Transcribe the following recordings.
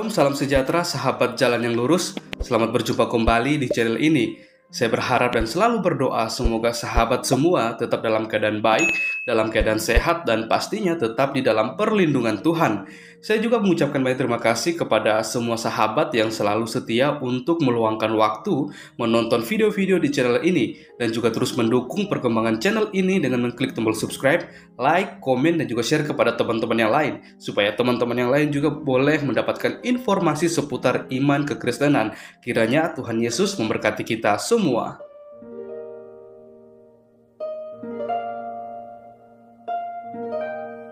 Salam sejahtera sahabat jalan yang lurus. Selamat berjumpa kembali di channel ini. Saya berharap dan selalu berdoa semoga sahabat semua tetap dalam keadaan baik, dalam keadaan sehat, dan pastinya tetap di dalam perlindungan Tuhan. Saya juga mengucapkan banyak terima kasih kepada semua sahabat yang selalu setia untuk meluangkan waktu menonton video-video di channel ini dan juga terus mendukung perkembangan channel ini dengan mengklik tombol subscribe, like, komen, dan juga share kepada teman-teman yang lain supaya teman-teman yang lain juga boleh mendapatkan informasi seputar iman kekristenan. Kiranya Tuhan Yesus memberkati kita semua.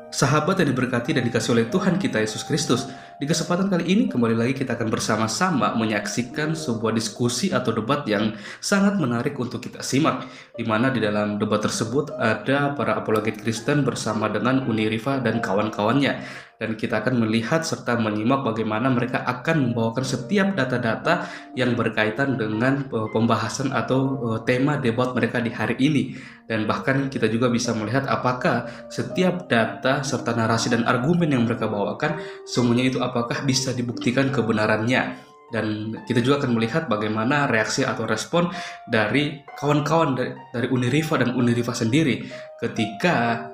Sahabat yang diberkati dan dikasih oleh Tuhan kita Yesus Kristus, di kesempatan kali ini kembali lagi kita akan bersama-sama menyaksikan sebuah diskusi atau debat yang sangat menarik untuk kita simak, di mana di dalam debat tersebut ada para apologet Kristen bersama dengan Uniriva dan kawan-kawannya. Dan kita akan melihat serta menyimak bagaimana mereka akan membawakan setiap data-data yang berkaitan dengan pembahasan atau tema debat mereka di hari ini. Dan bahkan kita juga bisa melihat apakah setiap data serta narasi dan argumen yang mereka bawakan, semuanya itu apakah bisa dibuktikan kebenarannya. Dan kita juga akan melihat bagaimana reaksi atau respon dari kawan-kawan dari Uniriva dan Uniriva sendiri ketika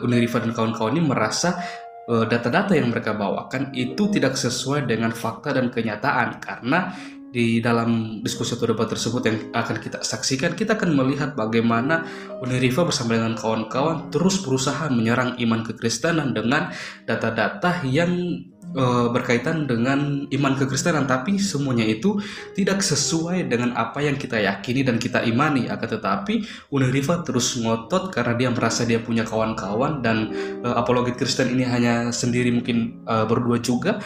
Uniriva dan kawan-kawan ini merasa data-data yang mereka bawakan itu tidak sesuai dengan fakta dan kenyataan. Karena di dalam diskusi atau debat tersebut yang akan kita saksikan, kita akan melihat bagaimana Uniriva bersama dengan kawan-kawan terus berusaha menyerang iman kekristenan dengan data-data yang berkaitan dengan iman kekristenan, tapi semuanya itu tidak sesuai dengan apa yang kita yakini dan kita imani. Akan tetapi Uniriva terus ngotot karena dia merasa dia punya kawan-kawan, dan apologet Kristen ini hanya sendiri mungkin berdua juga,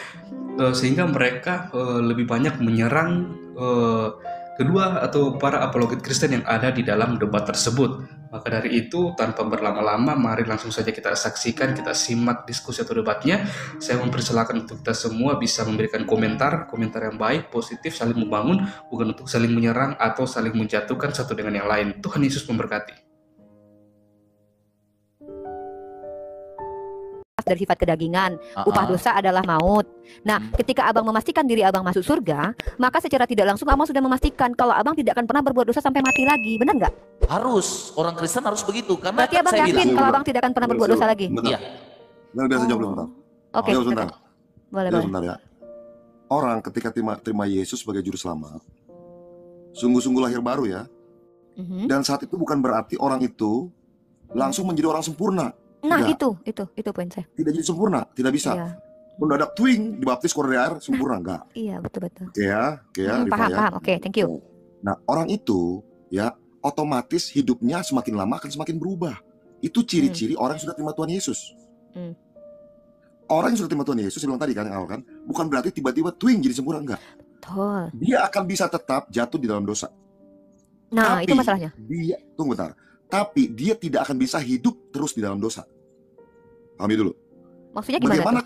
sehingga mereka lebih banyak menyerang kedua atau para apologet Kristen yang ada di dalam debat tersebut. Maka dari itu, tanpa berlama-lama, mari langsung saja kita saksikan, kita simak diskusi atau debatnya. Saya mempersilakan untuk kita semua bisa memberikan komentar yang baik, positif, saling membangun, bukan untuk saling menyerang atau saling menjatuhkan satu dengan yang lain. Tuhan Yesus memberkati. Dari sifat kedagingan, upah dosa adalah maut. Nah, ketika abang memastikan diri abang masuk surga, maka secara tidak langsung abang sudah memastikan kalau abang tidak akan pernah berbuat dosa sampai mati lagi, benar nggak? Harus, orang Kristen harus begitu. Karena berarti abang yakin kalau abang tidak akan pernah berbuat dosa lagi? Iya. Biasa jawab dulu, bentar. Oke, sebentar. Boleh. Sebentar ya. Orang ketika terima Yesus sebagai juru selamat, sungguh-sungguh lahir baru ya. Dan saat itu bukan berarti orang itu langsung menjadi orang sempurna. Nah, enggak. itu poin saya. Tidak jadi sempurna, tidak bisa. Iya. Mendadak twing dibaptis keluar dari air sempurna, enggak. Iya, betul. Oke ya, paham. Oke, thank you. Nah, orang itu ya otomatis hidupnya semakin lama akan semakin berubah. Itu ciri-ciri orang yang sudah terima Tuhan Yesus. Orang yang sudah terima Tuhan Yesus, saya bilang tadi kan, awal kan, bukan berarti tiba-tiba twing jadi sempurna, enggak. Betul. Dia akan bisa tetap jatuh di dalam dosa. Nah, tapi itu masalahnya. Tunggu bentar. Tapi dia tidak akan bisa hidup terus di dalam dosa. Pahami dulu. Maksudnya gimana? Bagaimana?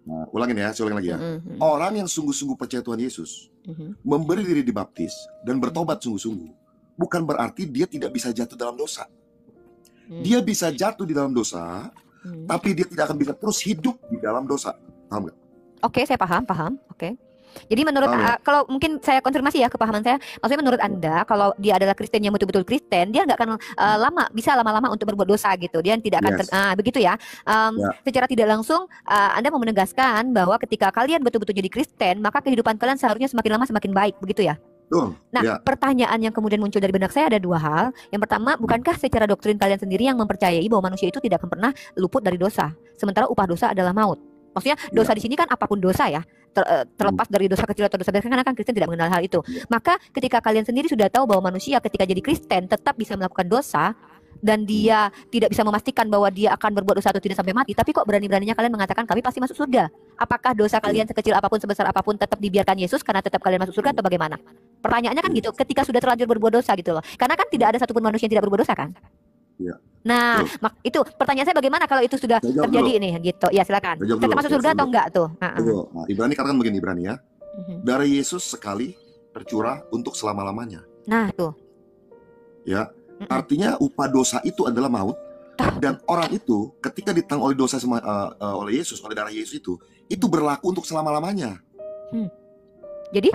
Nah, saya ulangin lagi ya. Orang yang sungguh-sungguh percaya Tuhan Yesus, memberi diri dibaptis dan bertobat sungguh-sungguh, bukan berarti dia tidak bisa jatuh dalam dosa. Dia bisa jatuh di dalam dosa, tapi dia tidak akan bisa terus hidup di dalam dosa. Paham nggak? Oke, saya paham. Oke. Jadi menurut kalau mungkin saya konfirmasi ya kepahaman saya, maksudnya menurut Anda kalau dia adalah Kristen yang betul-betul Kristen, dia nggak akan bisa lama-lama untuk berbuat dosa gitu. Dia tidak akan begitu ya. Secara tidak langsung Anda mau menegaskan bahwa ketika kalian betul-betul jadi Kristen, maka kehidupan kalian seharusnya semakin lama semakin baik, begitu ya? Nah, pertanyaan yang kemudian muncul dari benak saya ada dua hal. Yang pertama, bukankah secara doktrin kalian sendiri yang mempercayai bahwa manusia itu tidak akan pernah luput dari dosa, sementara upah dosa adalah maut? Maksudnya dosa di sini kan apapun dosa ya, terlepas dari dosa kecil atau dosa besar, karena kan Kristen tidak mengenal hal itu. Maka ketika kalian sendiri sudah tahu bahwa manusia ketika jadi Kristen tetap bisa melakukan dosa, dan dia tidak bisa memastikan bahwa dia akan berbuat dosa atau tidak sampai mati, tapi kok berani-beraninya kalian mengatakan kami pasti masuk surga? Apakah dosa kalian sekecil apapun, sebesar apapun tetap dibiarkan Yesus karena tetap kalian masuk surga, atau bagaimana? Pertanyaannya kan gitu, ketika sudah terlanjur berbuat dosa gitu loh. Karena kan tidak ada satupun manusia yang tidak berbuat dosa kan? Nah, itu pertanyaan saya, bagaimana kalau itu sudah terjadi nih gitu. Ya, silakan. Kita masuk surga atau enggak tuh? Nah, Ibrani katakan begini, Ibrani ya. Darah Yesus sekali tercurah untuk selama-lamanya. Nah, tuh. Ya, artinya upah dosa itu adalah maut. Dan orang itu ketika ditanggung oleh dosa oleh Yesus, oleh darah Yesus itu berlaku untuk selama-lamanya. Jadi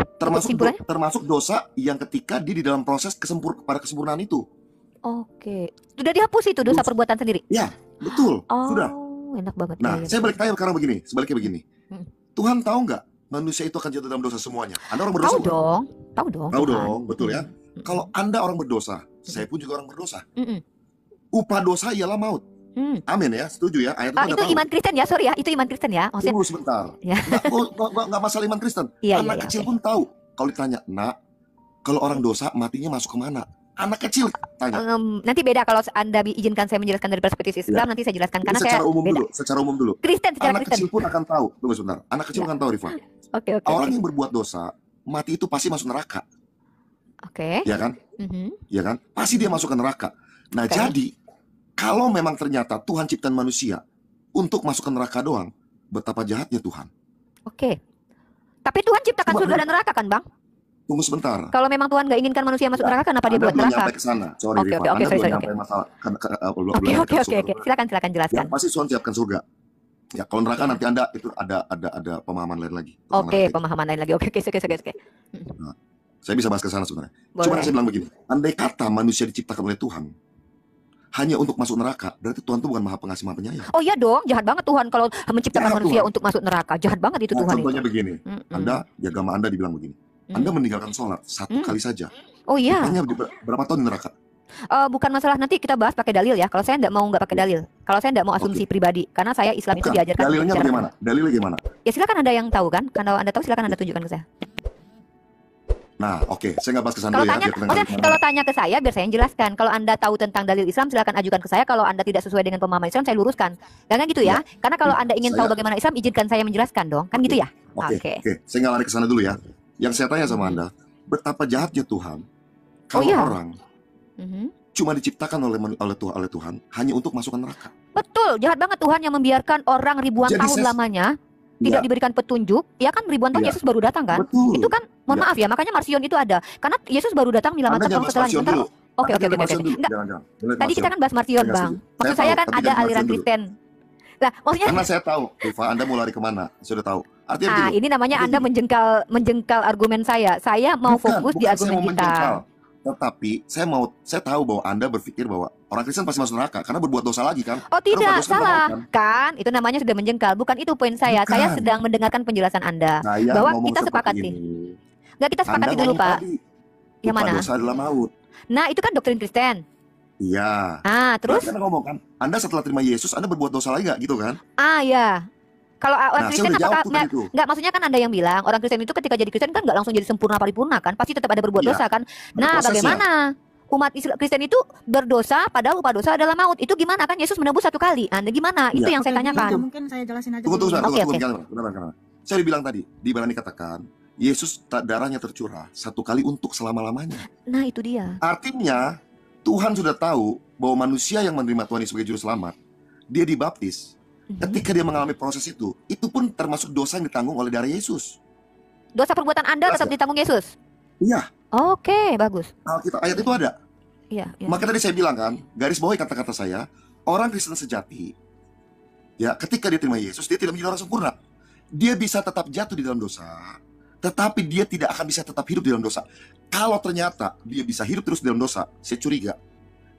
termasuk dosa yang ketika dia di dalam proses pada kesempurnaan itu. Oke. Sudah dihapus itu dosa perbuatan sendiri? Ya, betul. Sudah. Enak banget. Nah, saya balik tanya sekarang begini, sebaliknya begini. Tuhan tahu nggak manusia itu akan jatuh dalam dosa semuanya? Anda orang berdosa? Tahu dong, betul ya. Kalau Anda orang berdosa, saya pun juga orang berdosa. Upah dosa ialah maut. Amin ya, setuju ya. Ayat itu iman Kristen ya, sorry ya, itu iman Kristen ya. Tunggu sebentar. Ya. Nggak masalah iman Kristen. Anak kecil pun tahu. Kalau ditanya, nak, kalau orang dosa matinya masuk kemana? Anak kecil tanya. Nanti beda kalau Anda izinkan saya menjelaskan dari perspektif Islam, nanti saya jelaskan karena secara umum dulu. Kristen secara Kristen. Anak kecil pun akan tahu. Tunggu sebentar. Anak kecil akan tahu, Rifa. Oke. Orang yang berbuat dosa, mati itu pasti masuk neraka. Oke. Ya kan? Ya kan? Pasti dia masuk ke neraka. Nah, jadi kalau memang ternyata Tuhan ciptaan manusia untuk masuk ke neraka doang, betapa jahatnya Tuhan. Oke. Tapi Tuhan ciptakan surga dan neraka kan, Bang? Tunggu sebentar. Kalau memang Tuhan nggak inginkan manusia masuk neraka, kenapa dia buat neraka? Anda belum nyampe ke sana. Sorry, Rifa. Anda belum nyampe masalah. Oke. Silakan jelaskan. Ya, pasti Tuhan siapkan surga. Ya, kalau neraka nanti Anda itu ada pemahaman lain lagi. Oke, pemahaman lain lagi. Oke. Nah, saya bisa bahas ke sana sebenarnya. Cuma saya bilang begini, andai kata manusia diciptakan oleh Tuhan hanya untuk masuk neraka, berarti Tuhan itu bukan Maha Pengasih, Maha Penyayang. Oh iya dong, jahat banget Tuhan kalau menciptakan manusia untuk masuk neraka. Jahat banget itu Tuhan. Contohnya begini, Anda, di agama Anda dibilang begini, Anda meninggalkan sholat satu kali saja. Oh iya. Hanya berapa tahun di neraka? Bukan masalah, nanti kita bahas pakai dalil ya. Kalau saya nggak pakai dalil. Kalau saya nggak mau asumsi pribadi, karena saya Islam itu diajarkan. Dalilnya bagaimana? Dalilnya gimana? Ya silakan Anda yang tahu kan. Kalau Anda tahu silakan Anda tunjukkan ke saya. Nah, oke, saya nggak bahas ke sana dulu ya. Kalau tanya ke saya, biar saya yang jelaskan. Kalau Anda tahu tentang dalil Islam, silakan ajukan ke saya. Kalau Anda tidak sesuai dengan pemahaman Islam, saya luruskan. Jangan gitu ya. Karena kalau Anda ingin tahu bagaimana Islam, izinkan saya menjelaskan dong. Kan gitu ya? Oke. Saya nggak lari ke sana dulu ya. Yang saya tanya sama Anda, betapa jahatnya Tuhan kalau orang cuma diciptakan oleh Tuhan hanya untuk masuk ke neraka. Betul, jahat banget Tuhan yang membiarkan orang ribuan tahun lamanya tidak diberikan petunjuk, ya kan ribuan tahun Yesus baru datang kan? Betul. Itu kan, mohon maaf ya, makanya Marsion itu ada. Karena Yesus baru datang menyelamatkan orang setelahnya. Oke. Enggak. Tadi kita kan bahas Marsion, Bang. Maksud saya kan ada aliran Kristen. Lah, maksudnya karena saya tahu, Rifa, Anda mau lari kemana? Sudah tahu. Artinya ini namanya Anda menjengkal argumen saya. Saya mau fokus di argumen kita. Tetapi saya tahu bahwa Anda berpikir bahwa orang Kristen pasti masuk neraka karena berbuat dosa lagi kan? Oh tidak, salah kan? Itu namanya sudah menjengkal. Bukan itu poin saya. Saya sedang mendengarkan penjelasan Anda bahwa kita sepakati. Enggak, kita sepakati dulu Pak. Yang mana? Dosa adalah maut. Nah itu kan doktrin Kristen. Iya. Terus? Anda ngomong kan, Anda setelah terima Yesus Anda berbuat dosa lagi nggak gitu kan? Ya. Kalau orang Kristen apakah nggak, maksudnya kan Anda yang bilang orang Kristen itu ketika jadi Kristen kan nggak langsung jadi sempurna paripurna kan, pasti tetap ada berbuat dosa kan. Nah bagaimana umat Kristen itu berdosa padahal upah dosa adalah maut, itu gimana kan? Yesus menebus satu kali. Anda gimana? Itu yang saya tanyakan. Mungkin saya jelasin aja. Tunggu. Benar. Saya dibilang tadi, Ibrani katakan Yesus darahnya tercurah satu kali untuk selama-lamanya. Nah itu dia. Artinya Tuhan sudah tahu bahwa manusia yang menerima Tuhan sebagai juru selamat, dia dibaptis. Ketika dia mengalami proses itu pun termasuk dosa yang ditanggung oleh darah Yesus. Dosa perbuatan Anda tetap ditanggung Yesus? Iya. Oke, bagus. Ayat itu ada. Iya. Maka tadi saya bilang kan, garis bawahi kata-kata saya, orang Kristen sejati, ya ketika dia terima Yesus, dia tidak menjadi orang sempurna. Dia bisa tetap jatuh di dalam dosa, tetapi dia tidak akan bisa tetap hidup di dalam dosa. Kalau ternyata dia bisa hidup terus di dalam dosa, saya curiga,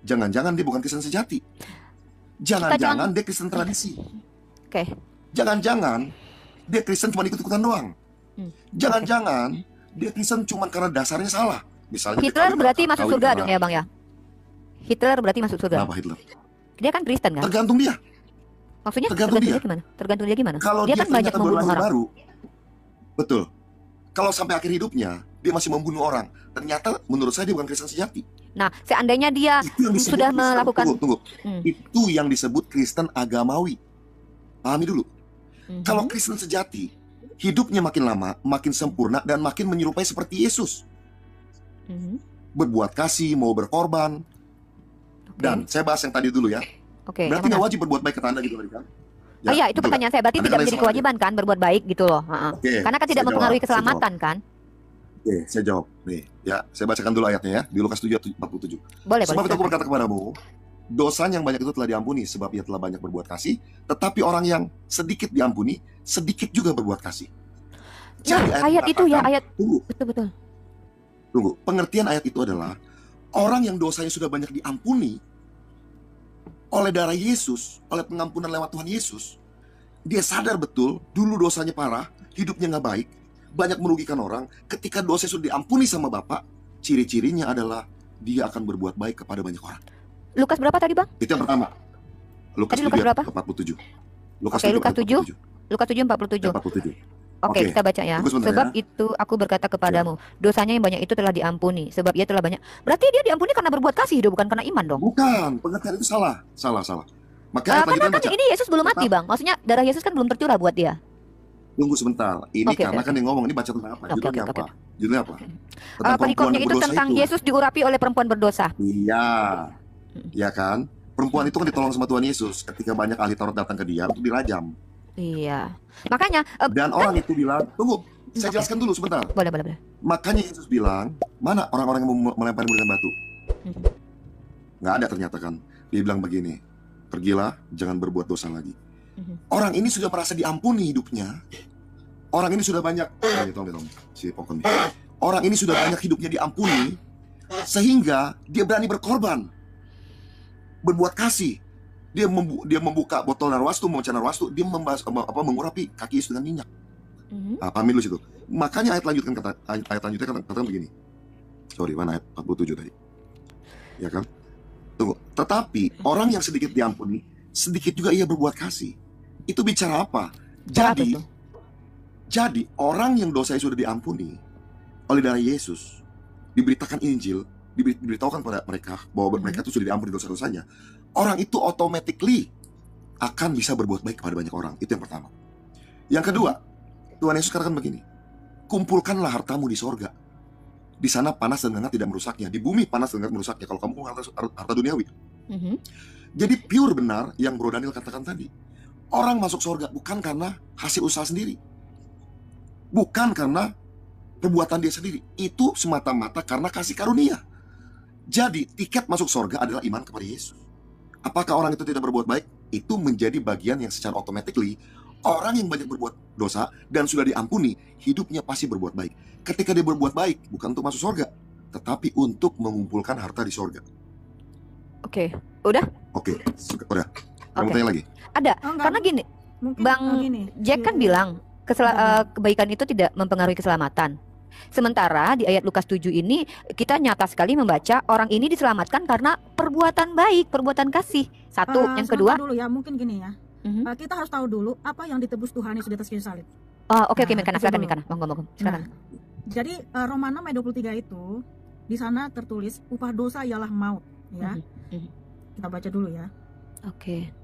jangan-jangan dia bukan Kristen sejati. Jangan-jangan dia Kristen tradisi. Oke. Jangan-jangan dia Kristen cuma ikut-ikutan doang. Jangan-jangan dia Kristen cuma karena dasarnya salah. Misalnya Hitler berarti masuk surga dong ya Bang ya? Hitler berarti masuk surga. Kenapa Hitler? Dia kan Kristen kan? Tergantung dia. Maksudnya tergantung dia gimana? Tergantung dia gimana? Kalau dia kan banyak membunuh orang. Baru, betul. Kalau sampai akhir hidupnya dia masih membunuh orang, ternyata menurut saya dia bukan Kristen sejati. Nah, seandainya dia sudah melakukan itu yang disebut Kristen agamawi. Pahami dulu. Kalau Kristen sejati, hidupnya makin lama, makin sempurna dan makin menyerupai seperti Yesus. Berbuat kasih, mau berkorban. Dan saya bahas yang tadi dulu ya. Berarti nggak wajib berbuat baik ke Anda gitu kan? Ya, iya, itu pertanyaan saya. Berarti tidak menjadi kewajiban kan berbuat baik gitu loh. Karena kan tidak mempengaruhi keselamatan kan? Oke, saya jawab nih. Ya, saya bacakan dulu ayatnya ya di Lukas 7:47. Boleh. Sebab itu aku berkata kepadamu, dosanya yang banyak itu telah diampuni sebab ia telah banyak berbuat kasih. Tetapi orang yang sedikit diampuni, sedikit juga berbuat kasih. Jadi ayat itu ya, ayat betul. Tunggu, pengertian ayat itu adalah orang yang dosanya sudah banyak diampuni oleh darah Yesus, oleh pengampunan lewat Tuhan Yesus, dia sadar betul dulu dosanya parah, hidupnya nggak baik, banyak merugikan orang. Ketika dosa sudah diampuni sama Bapa, ciri-cirinya adalah dia akan berbuat baik kepada banyak orang. Lukas berapa tadi, Bang? Itu yang pertama. Lukas 7 berapa? 47. Lukas 7 47. Oke, kita baca ya. Sebab itu aku berkata kepadamu, dosanya yang banyak itu telah diampuni, sebab ia telah banyak. Berarti dia diampuni karena berbuat kasih, bukan karena iman dong? Bukan, pengertian itu salah. Makanya kan ini Yesus belum mati, Bang. Maksudnya darah Yesus kan belum tercurah buat dia. Tunggu sebentar. Ini karena kan yang ngomong ini baca tentang apa? Judulnya apa? Perikopnya itu tentang Yesus diurapi oleh perempuan berdosa. Iya. Ya kan? Perempuan itu kan ditolong sama Tuhan Yesus ketika banyak ahli Taurat datang ke dia untuk dirajam. Iya. Makanya dan orang itu bilang, tunggu, saya jelaskan dulu sebentar. Boleh. Makanya Yesus bilang, mana orang-orang yang melemparimu dengan batu? Nggak ada ternyata kan. Dia bilang begini, pergilah, jangan berbuat dosa lagi. Orang ini sudah merasa diampuni hidupnya. Orang ini sudah banyak Orang ini sudah banyak hidupnya diampuni, sehingga dia berani berkorban, berbuat kasih. Dia membuka botol narwastu, memecah narwastu, dia mengurapi kaki Yesus dengan minyak. Pahami dulu situ. Makanya ayat lanjutnya katakan begini. Sorry, mana ayat 47 tadi? Ya kan? Tunggu. Tetapi orang yang sedikit diampuni, sedikit juga ia berbuat kasih. Itu bicara apa? Jadi orang yang dosanya sudah diampuni oleh darah Yesus, diberitakan Injil, diberitahukan pada mereka bahwa mereka itu sudah diampuni dosa-dosanya, orang itu automatically akan bisa berbuat baik kepada banyak orang. Itu yang pertama. Yang kedua, Tuhan Yesus katakan begini, kumpulkanlah hartamu di sorga. Di sana panas dan hangat tidak merusaknya. Di bumi panas dan hangat merusaknya. Kalau kamu harta duniawi. Jadi pure benar yang Bro Daniel katakan tadi. Orang masuk sorga bukan karena hasil usaha sendiri, bukan karena perbuatan dia sendiri. Itu semata-mata karena kasih karunia. Jadi tiket masuk sorga adalah iman kepada Yesus. Apakah orang itu tidak berbuat baik? Itu menjadi bagian yang secara automatically orang yang banyak berbuat dosa dan sudah diampuni, hidupnya pasti berbuat baik. Ketika dia berbuat baik, bukan untuk masuk sorga, tetapi untuk mengumpulkan harta di sorga. Oke, udah? Oke, udah. Kamu tanya lagi? Ada, karena gini, Bang Jack kan bilang kebaikan itu tidak mempengaruhi keselamatan. Sementara di ayat Lukas 7 ini kita nyata sekali membaca orang ini diselamatkan karena perbuatan baik, perbuatan kasih. Satu, yang kedua dulu ya, mungkin gini ya. Kita harus tahu dulu apa yang ditebus Tuhan Yesus di atas kayu salib. Oke, Mikana, silakan Mikana. Monggo. Silakan. Jadi Roma 6 ayat 23 itu di sana tertulis upah dosa ialah maut, ya. Kita baca dulu ya. Oke.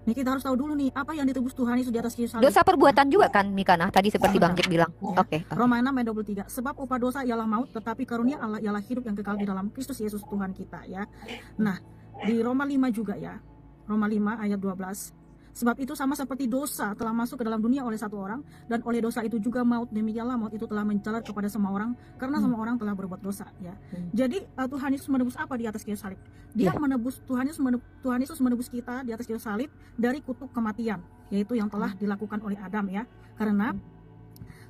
Nih kita harus tahu dulu nih apa yang ditebus Tuhan Yesus di atas kayu salib. Dosa perbuatan juga kan Mikana, tadi seperti Bang Jack bilang. Oke. Roma 6 ayat 23. Sebab upah dosa ialah maut, tetapi karunia Allah ialah hidup yang kekal di dalam Kristus Yesus Tuhan kita, ya. Nah, di Roma 5 juga ya. Roma 5 ayat 12. Sebab itu sama seperti dosa telah masuk ke dalam dunia oleh satu orang, dan oleh dosa itu juga maut, demikianlah maut itu telah menjalar kepada semua orang karena semua orang telah berbuat dosa, ya. Jadi Tuhan Yesus menebus apa di atas kayu salib? Dia menebus, Tuhan Yesus menebus kita di atas kayu salib dari kutuk kematian, yaitu yang telah dilakukan oleh Adam, ya. Karena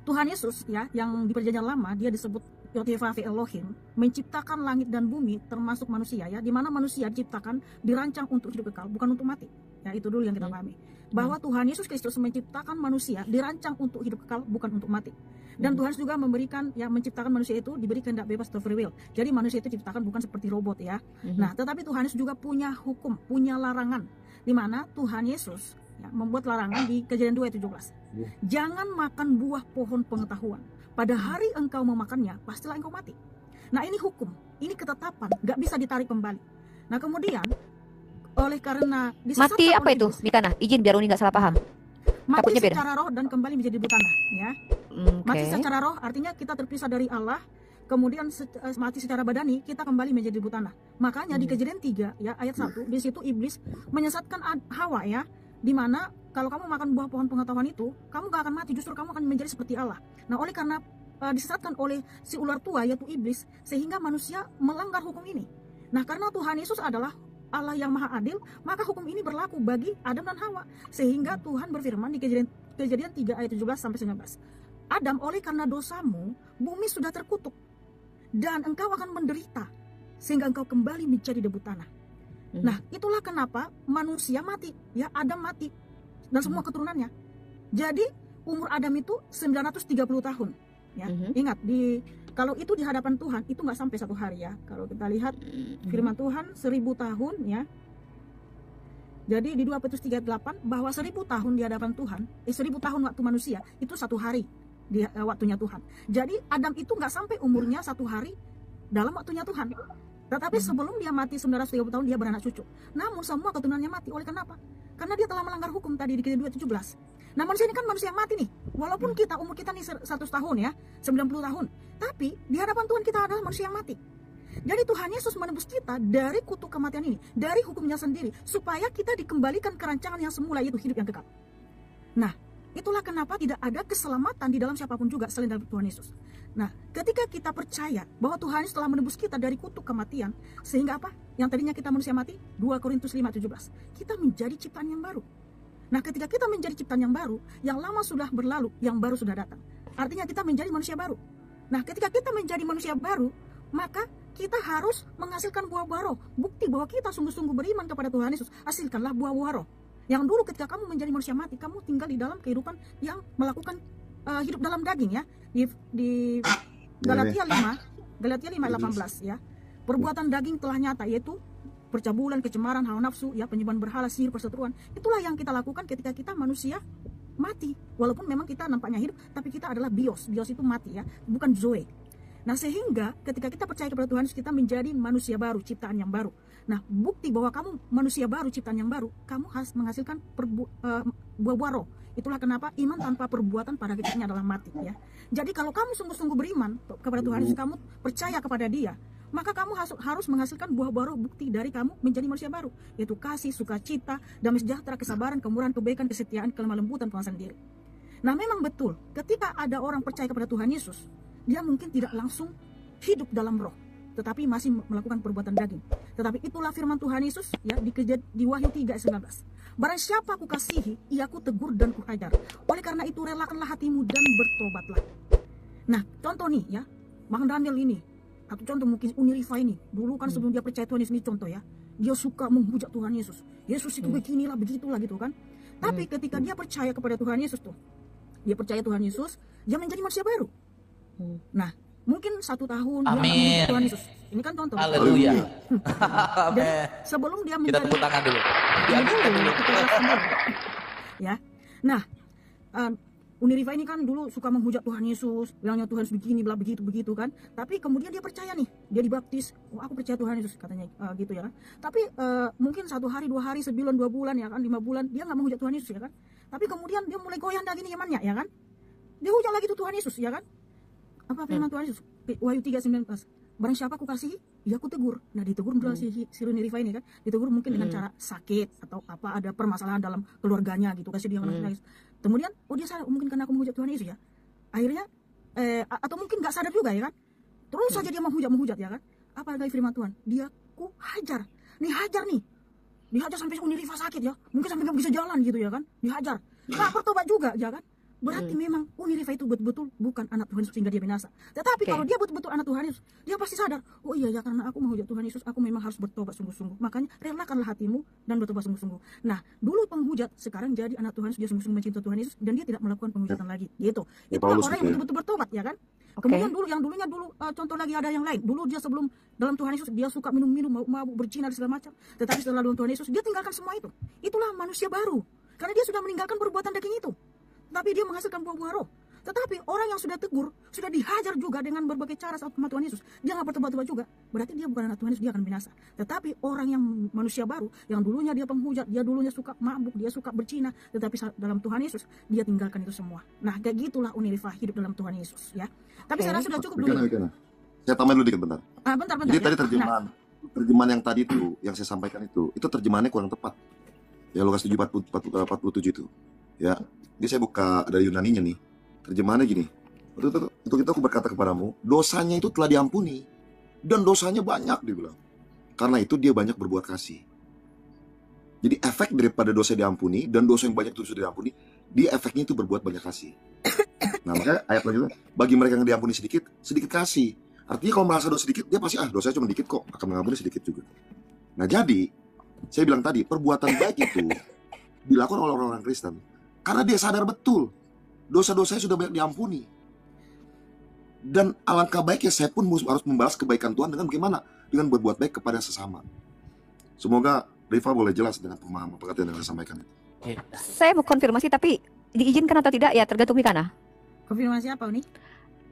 Tuhan Yesus, ya, yang di perjanjian lama dia disebut Yotevavi Elohim, menciptakan langit dan bumi termasuk manusia, ya, di mana manusia diciptakan dirancang untuk hidup kekal, bukan untuk mati. Ya, itu dulu yang kita pahami. Bahwa Tuhan Yesus Kristus menciptakan manusia dirancang untuk hidup kekal, bukan untuk mati. Dan Tuhan juga memberikan, ya, menciptakan manusia itu diberi kehendak bebas atau free will. Jadi manusia itu diciptakan bukan seperti robot, ya. Nah, tetapi Tuhan Yesus juga punya hukum, punya larangan, di mana Tuhan Yesus, ya, membuat larangan di Kejadian 2 ayat 17. Jangan makan buah pohon pengetahuan. Pada hari engkau memakannya, pastilah engkau mati. Nah, ini hukum, ini ketetapan, gak bisa ditarik kembali. Nah, kemudian oleh karena mati apa itu Mikana? Izin biar Uni nggak salah paham. Mati secara roh dan kembali menjadi debu tanah, ya. Mati secara roh artinya kita terpisah dari Allah. Kemudian mati secara badani kita kembali menjadi debu tanah. Makanya di Kejadian 3 ya ayat 1, di situ iblis menyesatkan Hawa, ya, di mana kalau kamu makan buah pohon pengetahuan itu, kamu gak akan mati, justru kamu akan menjadi seperti Allah. Nah, oleh karena disesatkan oleh si ular tua yaitu iblis, sehingga manusia melanggar hukum ini. Nah, karena Tuhan Yesus adalah Allah yang maha adil, maka hukum ini berlaku bagi Adam dan Hawa. Sehingga Tuhan berfirman di Kejadian 3 ayat 17-19. Adam, oleh karena dosamu, bumi sudah terkutuk, dan engkau akan menderita, sehingga engkau kembali menjadi debu tanah. Nah, itulah kenapa manusia mati, ya, Adam mati, dan semua keturunannya. Jadi, umur Adam itu 930 tahun. Ya, ingat, kalau itu di hadapan Tuhan, itu nggak sampai 1 hari ya. Kalau kita lihat firman Tuhan 1000 tahun ya. Jadi di 2 Petrus 3:8 bahwa 1000 tahun di hadapan Tuhan, 1000 tahun waktu manusia itu 1 hari di waktunya Tuhan. Jadi Adam itu nggak sampai umurnya 1 hari dalam waktunya Tuhan. Tetapi sebelum dia mati 930 tahun dia beranak cucu. Namun semua keturunannya mati. Oleh kenapa? Karena dia telah melanggar hukum tadi di Kejadian 2:17. Nah, manusia ini kan manusia yang mati nih. Walaupun kita umur kita nih 100 tahun ya, 90 tahun. Tapi di hadapan Tuhan kita adalah manusia yang mati. Jadi Tuhan Yesus menebus kita dari kutuk kematian ini, dari hukumnya sendiri, supaya kita dikembalikan ke rancangan yang semula, yaitu hidup yang kekal. Nah, itulah kenapa tidak ada keselamatan di dalam siapapun juga selain dalam Tuhan Yesus. Nah, ketika kita percaya bahwa Tuhan Yesus telah menebus kita dari kutuk kematian, sehingga apa? Yang tadinya kita manusia mati, 2 Korintus 5:17, kita menjadi ciptaan yang baru. Nah, ketika kita menjadi ciptaan yang baru, yang lama sudah berlalu, yang baru sudah datang. Artinya kita menjadi manusia baru. Nah, ketika kita menjadi manusia baru, maka kita harus menghasilkan buah-buah roh. Bukti bahwa kita sungguh-sungguh beriman kepada Tuhan Yesus. Hasilkanlah buah-buah roh. Yang dulu ketika kamu menjadi manusia mati, kamu tinggal di dalam kehidupan yang melakukan hidup dalam daging ya. Di Galatia 5:18 ya. Perbuatan daging telah nyata, yaitu percabulan, kecemaran, hawa nafsu, ya, penyembahan berhala, sihir, perseteruan. Itulah yang kita lakukan ketika kita manusia mati. Walaupun memang kita nampaknya hidup, tapi kita adalah bios. Bios itu mati ya, bukan zoe. Nah, sehingga ketika kita percaya kepada Tuhan, kita menjadi manusia baru, ciptaan yang baru. Nah, bukti bahwa kamu manusia baru, ciptaan yang baru, kamu harus menghasilkan buah-buah roh. Itulah kenapa iman tanpa perbuatan pada hakikatnya adalah mati ya. Jadi kalau kamu sungguh-sungguh beriman kepada Tuhan Yesus, kamu percaya kepada Dia, maka kamu harus menghasilkan buah-buah roh, bukti dari kamu menjadi manusia baru, yaitu kasih, sukacita, damai sejahtera, kesabaran, kemurahan, kebaikan, kesetiaan, kelemah lembutan, penguasaan diri. Nah, memang betul, ketika ada orang percaya kepada Tuhan Yesus, dia mungkin tidak langsung hidup dalam roh, tetapi masih melakukan perbuatan daging. Tetapi itulah firman Tuhan Yesus ya di Wahyu 3:19. Barang siapa aku kasihi, ia ku tegur dan ku ajar. Oleh karena itu relakanlah hatimu dan bertobatlah. Nah, contoh nih ya, Bang Daniel ini, atau contoh mungkin Unirifa ini, dulu kan sebelum dia percaya Tuhan Yesus, ini contoh ya, dia suka menghujat Tuhan Yesus. Yesus itu beginilah, begitulah gitu kan. Tapi ketika dia percaya kepada Tuhan Yesus tuh, dia percaya Tuhan Yesus, dia menjadi manusia baru. Nah, mungkin 1 tahun dia menghujat Tuhan Yesus. Ini kan contoh. Haleluya. Dan sebelum dia Kita menjadi tepuk tangan dulu. Ya. Nah, Unirifa ini kan dulu suka menghujat Tuhan Yesus, bilangnya Tuhan begini, bla begitu kan. Tapi kemudian dia percaya nih, dia dibaptis. Oh, aku percaya Tuhan Yesus katanya gitu ya. Tapi mungkin 1 hari, 2 hari, sebulan, 2 bulan ya kan, 5 bulan dia nggak menghujat Tuhan Yesus ya kan. Tapi kemudian dia mulai goyah lagi nih imannya ya kan. Dia hujat lagi tuh Tuhan Yesus ya kan. Apa firman Tuhan Yesus? Wahyu 3:19. Barang siapa aku kasihi, ya aku tegur. Nah, ditegur adalah si Unirifa ini kan. Ditegur mungkin dengan cara sakit atau apa, ada permasalahan dalam keluarganya gitu, kasih dia nangis. Kemudian, oh dia sadar, mungkin karena aku menghujat Tuhan Yesus ya. Akhirnya atau mungkin nggak sadar juga ya kan. Terus saja dia menghujat ya kan. Apa lagi firman Tuhan? Dia ku hajar. Hajar nih. Dihajar sampai Unirifa sakit ya. Mungkin sampai nggak bisa jalan gitu ya kan. Dihajar. Nah, bertobat juga ya kan. Berarti memang Unirifa itu betul-betul bukan anak Tuhan Yesus sehingga dia binasa. Tetapi kalau dia betul-betul anak Tuhan Yesus, dia pasti sadar, oh iya ya, karena aku menghujat Tuhan Yesus, aku memang harus bertobat sungguh-sungguh. Makanya relakanlah hatimu dan bertobat sungguh-sungguh. Nah, dulu penghujat, sekarang jadi anak Tuhan Yesus, dia sungguh-sungguh mencintai Tuhan Yesus dan dia tidak melakukan penghujatan lagi. Gitu. Itulah orang yang betul-betul bertobat ya kan. Kemudian dulunya contoh lagi ada yang lain. Dulu dia sebelum dalam Tuhan Yesus dia suka minum-minum, mabuk, berzina dan segala macam. Tetapi setelah dalam Tuhan Yesus dia tinggalkan semua itu. Itulah manusia baru. Karena dia sudah meninggalkan perbuatan daging itu. Tapi dia menghasilkan buah-buah roh. Tetapi orang yang sudah tegur, sudah dihajar juga dengan berbagai cara sama Tuhan Yesus, dia nggak bertobat-tobat juga. Berarti dia bukan anak Tuhan Yesus, dia akan binasa. Tetapi orang yang manusia baru, yang dulunya dia penghujat, dia dulunya suka mabuk, dia suka berzina, tetapi dalam Tuhan Yesus dia tinggalkan itu semua. Nah, kayak gitulah Unirifa hidup dalam Tuhan Yesus ya. Tapi sekarang sudah cukup dulu. Saya tambahin dulu dikit bentar. Bentar. Jadi tadi terjemahan yang tadi itu, yang saya sampaikan itu terjemahannya kurang tepat. Ya, Lukas 7:47 itu. Ya, jadi saya buka dari Yunaninya nih. Terjemahannya gini. Untuk itu aku berkata kepadamu, dosanya itu telah diampuni dan dosanya banyak, dibilang. Karena itu dia banyak berbuat kasih. Jadi efek daripada dosa diampuni dan dosa yang banyak itu sudah diampuni, dia efeknya itu berbuat banyak kasih. Nah makanya ayat lanjutnya, bagi mereka yang diampuni sedikit, sedikit kasih. Artinya kalau merasa dosa sedikit, dia pasti dosanya cuma dikit kok, akan mengampuni sedikit juga. Nah jadi, saya bilang tadi, perbuatan baik itu dilakukan oleh orang-orang Kristen karena dia sadar betul dosa-dosanya sudah banyak diampuni. Dan alangkah baiknya saya pun harus membalas kebaikan Tuhan dengan bagaimana? Dengan berbuat baik kepada sesama. Semoga Riva boleh jelas dengan pemahaman pengertian yang saya sampaikan. Saya mau konfirmasi tapi diizinkan atau tidak ya tergantung Mikana. Konfirmasi apa nih?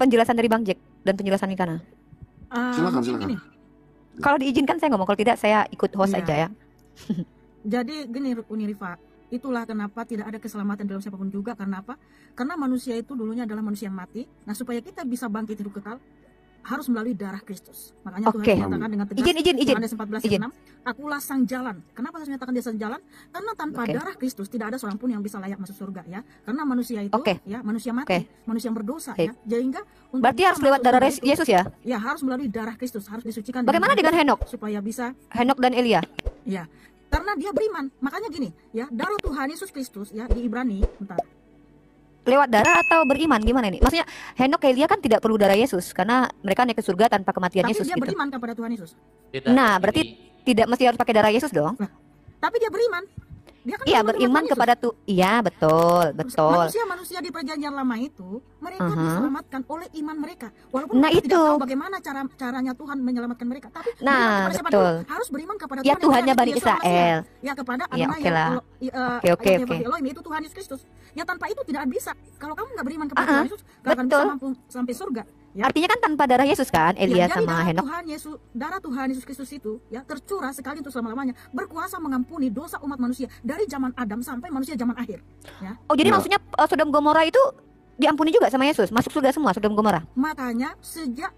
Penjelasan dari Bang Jack dan penjelasan Mikana. Silakan. Gini. Kalau diizinkan saya ngomong, kalau tidak saya ikut host aja ya. Jadi gini Riva, itulah kenapa tidak ada keselamatan dalam siapapun juga. Karena apa? Karena manusia itu dulunya adalah manusia yang mati. Nah supaya kita bisa bangkit hidup kekal, harus melalui darah Kristus. Makanya Tuhan menyatakan dengan tegas, Yohanes 14:6, akulah sang jalan. Kenapa saya menyatakan dia sang jalan? Karena tanpa darah Kristus tidak ada seorang pun yang bisa layak masuk surga ya. Karena manusia itu ya manusia mati, manusia yang berdosa ya. Sehingga berarti harus lewat darah Yesus ya? Ya, harus melalui darah Kristus, harus disucikan. Bagaimana dengan Henok? Supaya bisa Henok dan Elia? Ya. Karena dia beriman. Makanya gini, ya, darah Tuhan Yesus Kristus ya di Ibrani, lewat darah atau beriman, gimana ini? Maksudnya Henok Elia kan tidak perlu darah Yesus karena mereka naik ke surga tanpa kematian tapi Yesus dia gitu. beriman kepada Tuhan Yesus. Nah, berarti tidak mesti harus pakai darah Yesus dong? Tapi dia beriman. Dia kan iya, beriman kepada tuh. Iya, betul. Manusia di perjanjian lama itu mereka diselamatkan oleh iman mereka. Walaupun mereka tidak tahu bagaimana caranya Tuhan menyelamatkan mereka, tapi betul. harus beriman kepada Tuhan. Ya Tuhannya Bani Israel. Ya kepada Oke. Elohim itu Tuhan Yesus Kristus. Ya tanpa itu tidak bisa. Kalau kamu nggak beriman kepada Tuhan Yesus, nggak akan bisa mampu sampai surga. Ya. Artinya kan tanpa darah Yesus kan, Elia sama Henok. Darah Tuhan Yesus Kristus itu ya tercurah sekali untuk selama-lamanya, berkuasa mengampuni dosa umat manusia dari zaman Adam sampai manusia zaman akhir. Ya. Oh jadi maksudnya Sodom Gomora itu diampuni juga sama Yesus, masuk surga semua Sodom Gomora. Makanya sejak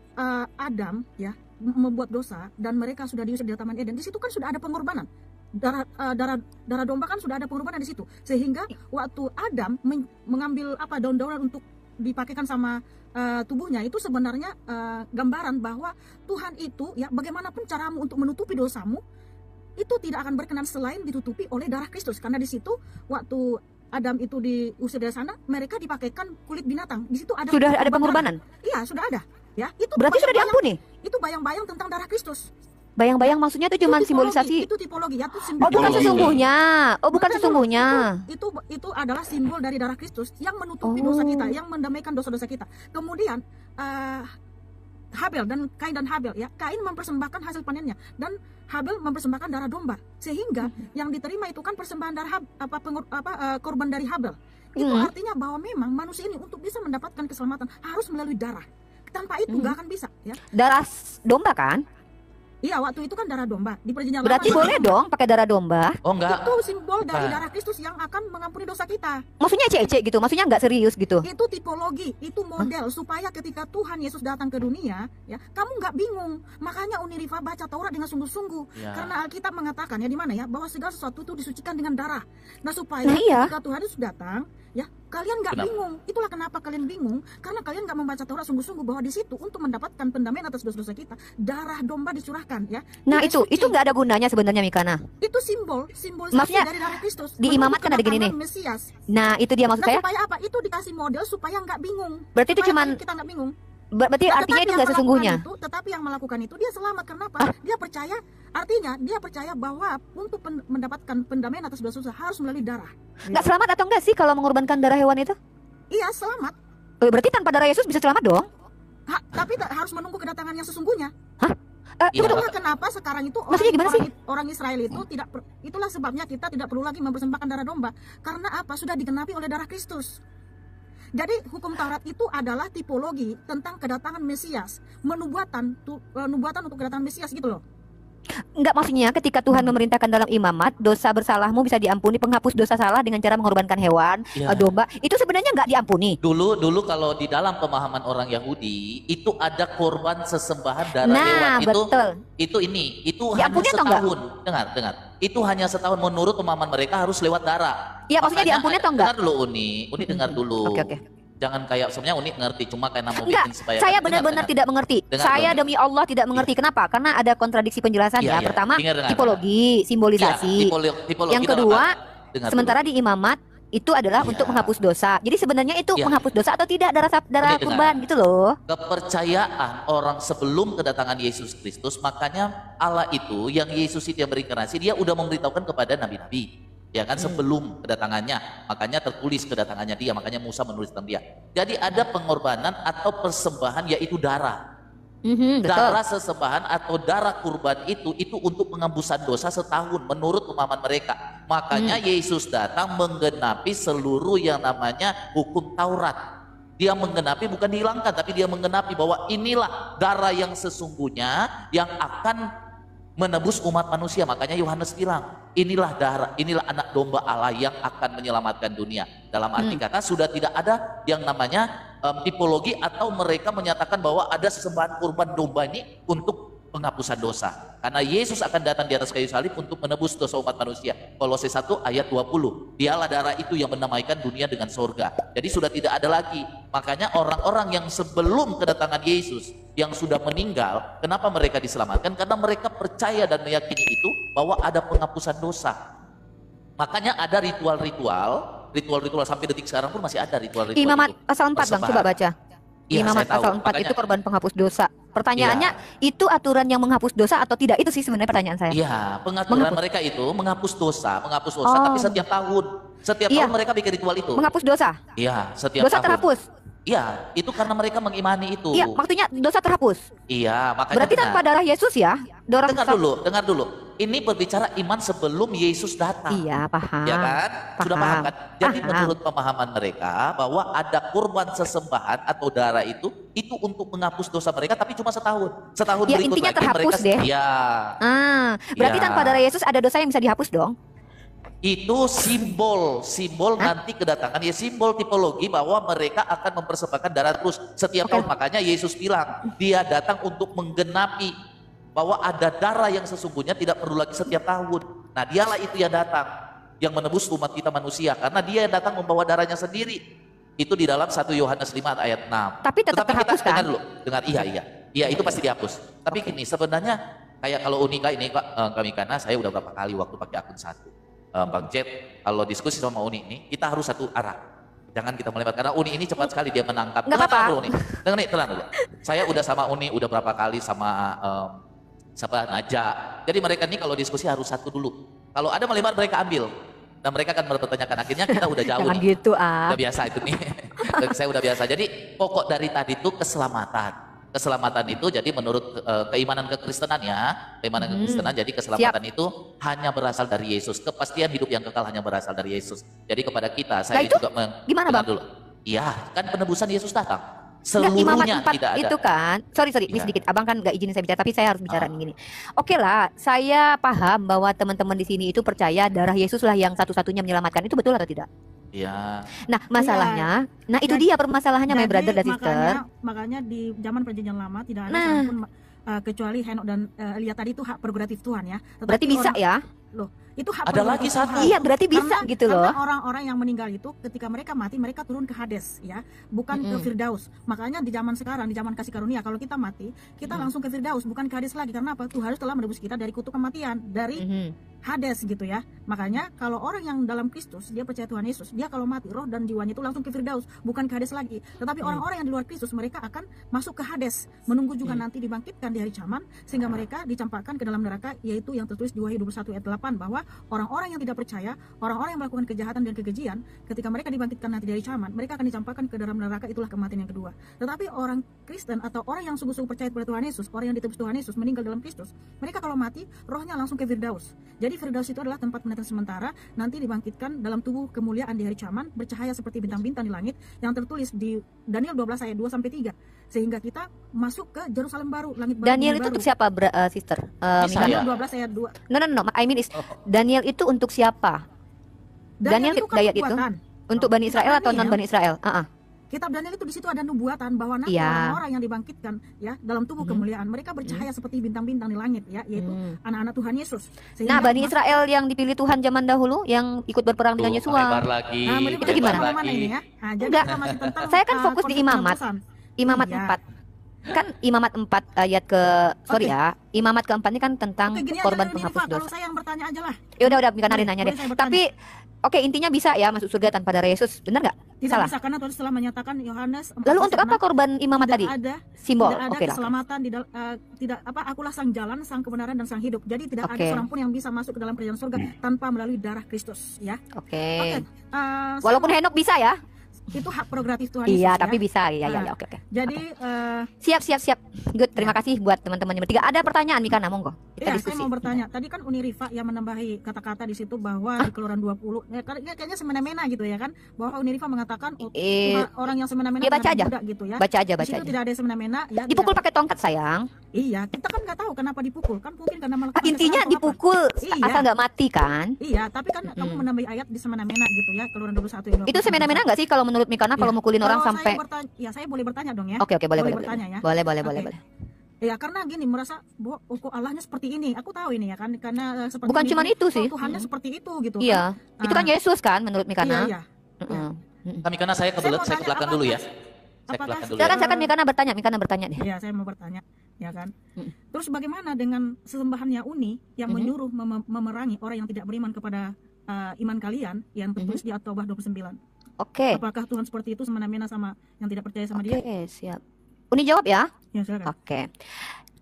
Adam ya membuat dosa dan mereka sudah diusir dari Taman Eden, di situ kan sudah ada pengorbanan. Darah domba kan sudah ada pengorbanan di situ, sehingga waktu Adam mengambil daun-daunan untuk dipakaikan sama tubuhnya, itu sebenarnya gambaran bahwa Tuhan itu ya bagaimanapun caramu untuk menutupi dosamu itu tidak akan berkenan selain ditutupi oleh darah Kristus. Karena di situ waktu Adam itu diusir dari sana, mereka dipakaikan kulit binatang. Di situ sudah ada pengorbanan. Iya, sudah ada. Ya, itu berarti sudah diampuni. Itu bayang-bayang tentang darah Kristus. Bayang-bayang maksudnya itu cuma simbolisasi. Itu tipologi ya, itu simbol. Oh, bukan sesungguhnya. Bukan sesungguhnya. Itu adalah simbol dari darah Kristus yang menutupi dosa kita, yang mendamaikan dosa-dosa kita. Kemudian Habel dan Kain ya. Kain mempersembahkan hasil panennya dan Habel mempersembahkan darah domba. Sehingga yang diterima itu kan persembahan darah korban dari Habel. Itu artinya bahwa memang manusia ini untuk bisa mendapatkan keselamatan harus melalui darah. Tanpa itu nggak akan bisa ya. Darah domba kan? Iya, waktu itu kan darah domba. Di perjanjian berarti lama, boleh dong pakai darah domba? Oh enggak. Itu simbol dari darah Kristus yang akan mengampuni dosa kita. Maksudnya ecek-ecek gitu? Maksudnya nggak serius gitu? Itu tipologi, itu model supaya ketika Tuhan Yesus datang ke dunia, ya kamu nggak bingung. Makanya Uni Riva baca Taurat dengan sungguh-sungguh. Ya. Karena Alkitab mengatakan ya di mana ya bahwa segala sesuatu itu disucikan dengan darah. Nah supaya ketika Tuhan Yesus datang, ya kalian nggak bingung. Itulah kenapa kalian bingung, karena kalian nggak membaca Taurat sungguh-sungguh bahwa di situ untuk mendapatkan pendamaian atas dosa-dosa kita, darah domba dicurahkan ya. Nah itu nggak ada gunanya sebenarnya Mikana. Itu simbol maksudnya dari darah Kristus. Diimamatkan ada gini nih. Mesias. Nah itu dia maksud saya. Supaya apa? Itu dikasih model supaya nggak bingung. Berarti itu cuman kita nggak bingung. Berarti artinya itu nggak sesungguhnya. Tetapi yang melakukan itu dia selamat. Kenapa? Dia percaya. Artinya dia percaya bahwa untuk mendapatkan pendamaian atas dosa harus melalui darah. Nggak selamat atau enggak sih kalau mengorbankan darah hewan itu? Iya selamat. Berarti tanpa darah Yesus bisa selamat dong? Tapi harus menunggu kedatangan yang sesungguhnya. Itulah kenapa sekarang itu orang Israel itu itulah sebabnya kita tidak perlu lagi mempersembahkan darah domba. Karena apa? Sudah digenapi oleh darah Kristus. Jadi hukum Taurat itu adalah tipologi tentang kedatangan Mesias, nubuatan untuk kedatangan Mesias gitu loh. Enggak, maksudnya ketika Tuhan memerintahkan dalam imamat, dosa bersalahmu bisa diampuni, penghapus dosa salah dengan cara mengorbankan hewan, domba, itu sebenarnya enggak diampuni. Dulu kalau di dalam pemahaman orang Yahudi itu ada korban sesembahan darah hewan itu hanya setahun. Dengar. Itu hanya setahun menurut pemahaman mereka harus lewat darah. Iya, maksudnya diampuni atau enggak? Dengar dulu Uni dengar dulu. Oke. Jangan kayak sebenarnya Uni ngerti cuma karena mau Enggak, bikin supaya saya benar-benar tidak mengerti. Saya demi Allah tidak mengerti. Kenapa? Karena ada kontradiksi penjelasan ya. Pertama, tipologi, simbolisasi. Yang kedua, sementara di imamat itu adalah untuk menghapus dosa. Jadi sebenarnya itu menghapus dosa atau tidak darah kurban gitu loh. Kepercayaan orang sebelum kedatangan Yesus Kristus, makanya Allah itu yang Yesus itu yang berinkarnasi, dia udah memberitahukan kepada nabi-nabi. Ya kan, sebelum kedatangannya, makanya tertulis kedatangannya dia, makanya Musa menulis tentang dia. Jadi ada pengorbanan atau persembahan, yaitu darah. Darah sesembahan atau darah kurban itu untuk penghapusan dosa setahun menurut pemahaman mereka. Makanya Yesus datang menggenapi seluruh yang namanya hukum Taurat. Dia menggenapi, bukan dihilangkan, tapi dia menggenapi bahwa inilah darah yang sesungguhnya yang akan menebus umat manusia. Makanya Yohanes bilang, inilah darah, inilah anak domba Allah yang akan menyelamatkan dunia. Dalam arti kata sudah tidak ada yang namanya tipologi atau mereka menyatakan bahwa ada sesembahan kurban domba ini untuk penghapusan dosa. Karena Yesus akan datang di atas kayu salib untuk menebus dosa umat manusia. Kolose 1 ayat 20. Dialah darah itu yang menamaikan dunia dengan sorga. Jadi sudah tidak ada lagi. Makanya orang-orang yang sebelum kedatangan Yesus yang sudah meninggal, kenapa mereka diselamatkan? Karena mereka percaya dan meyakini itu bahwa ada penghapusan dosa. Makanya ada ritual-ritual sampai detik sekarang pun masih ada ritual-ritual. Imamat pasal 4 Bang, coba baca. Imamat pasal 4 itu korban penghapus dosa. Pertanyaannya, itu aturan yang menghapus dosa atau tidak? Itu sih sebenarnya pertanyaan saya. Iya, pengaturan mereka itu menghapus dosa, tapi setiap tahun. Setiap tahun mereka bikin ritual itu. Menghapus dosa? Iya, setiap dosa tahun. Terhapus? Iya, itu karena mereka mengimani itu. Iya, maksudnya dosa terhapus. Iya, makanya berarti tanpa darah Yesus ya? Dengar dulu. Ini berbicara iman sebelum Yesus datang. Iya, paham. Ya kan? Sudah paham kan? Jadi menurut pemahaman mereka bahwa ada kurban sesembahan atau darah itu untuk menghapus dosa mereka, tapi cuma setahun. Setahun ya, berikut intinya lagi terhapus mereka. Deh. Iya. Berarti tanpa darah Yesus ada dosa yang bisa dihapus dong? Itu simbol nanti kedatangan, ya simbol tipologi bahwa mereka akan mempersembahkan darah terus setiap tahun. Makanya Yesus bilang dia datang untuk menggenapi bahwa ada darah yang sesungguhnya tidak perlu lagi setiap tahun. Nah, dialah itu yang datang yang menebus umat kita manusia, karena dia yang datang membawa darahnya sendiri. Itu di dalam 1 Yohanes 5 ayat 6. Tapi tetap terhapus kita dengar dulu, iya itu pasti dihapus. Tapi gini, sebenarnya kayak kalau Unika ini kami karena saya udah berapa kali waktu pakai akun 1. Bang Jet, kalau diskusi sama Uni ini, kita harus satu arah. Jangan kita melebar, karena Uni ini cepat sekali dia menangkap. Nggak apa-apa. Tenang dulu. Saya udah sama Uni, udah berapa kali sama Naja. Jadi mereka ini kalau diskusi harus satu dulu. Kalau ada melebar mereka ambil. Dan mereka akan mempertanyakan. Akhirnya kita udah jauh. Jangan gitu, Udah biasa itu nih. Saya udah biasa. Jadi pokok dari tadi itu keselamatan. Keselamatan itu jadi menurut keimanan kekristenan ya, jadi keselamatan itu hanya berasal dari Yesus. Kepastian hidup yang kekal hanya berasal dari Yesus. Jadi kepada kita, saya itu juga gimana Bang? Dulu. Iya, kan penebusan Yesus datang. Seluruhnya tidak ada. Itu kan, sorry, ini sedikit. Abang kan nggak izinin saya bicara, tapi saya harus bicara gini. Oke lah, saya paham bahwa teman-teman di sini itu percaya darah Yesus lah yang satu-satunya menyelamatkan. Itu betul atau tidak? Ya. Nah, masalahnya, itu dia permasalahannya, my brother dan sister. Makanya di zaman perjanjian lama tidak ada seorang pun kecuali Henok dan Elia tadi itu hak prerogatif Tuhan ya. Tetapi berarti bisa ya? Loh, itu hak ada lagi satu. Iya, berarti bisa gitu loh. Karena orang-orang yang meninggal itu ketika mereka mati, mereka turun ke Hades ya, bukan ke Firdaus. Makanya di zaman sekarang, di zaman kasih karunia, kalau kita mati, kita langsung ke Firdaus, bukan ke Hades lagi. Karena apa? Tuhan telah menebus kita dari kutuk kematian, dari Hades gitu ya. Makanya kalau orang yang dalam Kristus, dia percaya Tuhan Yesus, dia kalau mati, roh dan jiwanya itu langsung ke Firdaus, bukan ke Hades lagi. Tetapi orang-orang yang di luar Kristus, mereka akan masuk ke Hades, menunggu juga nanti dibangkitkan di hari kiamat, sehingga mereka dicampakkan ke dalam neraka, yaitu yang tertulis di Wahyu 21 ayat 8, bahwa orang-orang yang tidak percaya, orang-orang yang melakukan kejahatan dan kekejian, ketika mereka dibangkitkan nanti dari kiamat, mereka akan dicampakkan ke dalam neraka, itulah kematian yang kedua. Tetapi orang Kristen atau orang yang sungguh-sungguh percaya kepada Tuhan Yesus, orang yang ditebus Tuhan Yesus, meninggal dalam Kristus, mereka kalau mati, rohnya langsung ke Firdaus. Jadi Firdaus itu adalah tempat penantian sementara, nanti dibangkitkan dalam tubuh kemuliaan di hari kiamat, bercahaya seperti bintang-bintang di langit, yang tertulis di Daniel 12 ayat 2 sampai 3. Sehingga kita masuk ke Yerusalem baru, langit baru. Daniel itu untuk siapa, sister? Daniel 12 ayat 2. No. I mean Daniel itu untuk siapa? Daniel itu kan Dayat itu untuk Bani Israel atau non Bani Israel? Kitab Daniel itu di situ ada nubuatan bahwa nanti orang-orang yang dibangkitkan ya dalam tubuh kemuliaan, mereka bercahaya seperti bintang-bintang di langit ya, yaitu anak-anak Tuhan Yesus. Nah, Bani Israel yang dipilih Tuhan zaman dahulu yang ikut berperang dengan Yosua. Itu gimana? Ini ya? Enggak. Saya kan fokus di imamat. Imamat 4. Kan imamat 4 ayat imamat keempat ini kan tentang korban penghapus dosa. Kalau saya yang bertanya aja lah. Ya udah bukan hari nanya deh. Tapi intinya bisa ya masuk surga tanpa darah Yesus, benar nggak? Tidak bisa, karena Tuhan telah menyatakan Yohanes 4. Lalu untuk apa korban imamat tadi? Ada simbol. Tidak ada keselamatan tidak akulah sang jalan, sang kebenaran dan sang hidup. Jadi tidak ada seorang pun yang bisa masuk ke dalam kerajaan surga tanpa melalui darah Kristus ya. Walaupun Henok bisa ya. Itu hak prerogatif Tuhan Yesus. Iya, ya? tapi bisa. Iya, oke. Jadi siap. Good, terima kasih buat teman-teman yang bertiga. Ada pertanyaan Mikana, monggo. Kita diskusi. Saya mau bertanya. Tadi kan Uni Rifa yang menambahi kata-kata di situ bahwa di Keluaran 20 kayaknya semena-mena gitu ya kan, bahwa Uni Rifa mengatakan orang yang semena-mena baca aja. Gitu ya. Baca aja. Di situ tidak ada semena-mena ya. Dipukul pakai tongkat, sayang. Iya, kita kan nggak tahu kenapa dipukul. Kan mungkin karena melakukan intinya dipukul asal nggak mati kan? Iya, tapi kan kamu menambahi ayat di semena-mena gitu ya, Keluaran 21 itu semena-mena nggak sih kalau menurut Mikana kalau mukulin orang sampai saya boleh bertanya dong ya. Oke, boleh bertanya ya. Boleh. Ya karena gini, merasa bahwa Allahnya seperti ini. Aku tahu ini ya kan, karena seperti bukan cuma itu sih. Tuhannya seperti itu gitu. Iya. Kan? Itu kan Yesus kan menurut Mikana. Iya. Mikana saya kebelet, saya ke belakang dulu ya. Silakan Mikana bertanya deh. Iya, saya mau bertanya, ya kan. Terus bagaimana dengan sesembahannya Uni yang menyuruh memerangi orang yang tidak beriman kepada iman kalian yang tertulis di At-Taubah 29? Oke. Apakah Tuhan seperti itu semena-mena sama yang tidak percaya sama dia? Oke, siap. Uni jawab ya? Ya, silakan. Oke.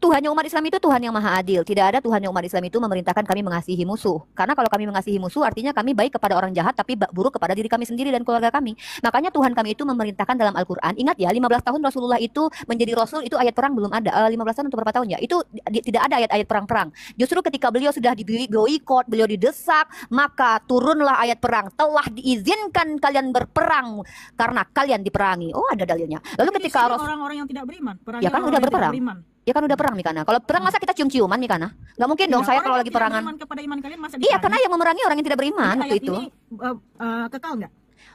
Tuhannya umat Islam itu Tuhan yang maha adil. Tidak ada Tuhannya umat Islam itu memerintahkan kami mengasihi musuh. Karena kalau kami mengasihi musuh artinya kami baik kepada orang jahat tapi buruk kepada diri kami sendiri dan keluarga kami. Makanya Tuhan kami itu memerintahkan dalam Al-Quran. Ingat ya, 15 tahun Rasulullah itu menjadi Rasul, itu ayat perang belum ada. 15 tahun untuk berapa tahun ya? Itu tidak ada ayat-ayat perang-perang. Justru ketika beliau sudah diboikot, beliau didesak, maka turunlah ayat perang. Telah diizinkan kalian berperang karena kalian diperangi. Oh, ada dalilnya. Lalu ketika orang-orang yang tidak beriman, ya kan udah berperang. Ya kan udah perang Mikana. Kalau perang masa kita cium-ciuman Mikana? Gak mungkin dong saya kalau lagi perangan. Iya, karena yang memerangi orang yang tidak beriman waktu itu. Kekal nggak?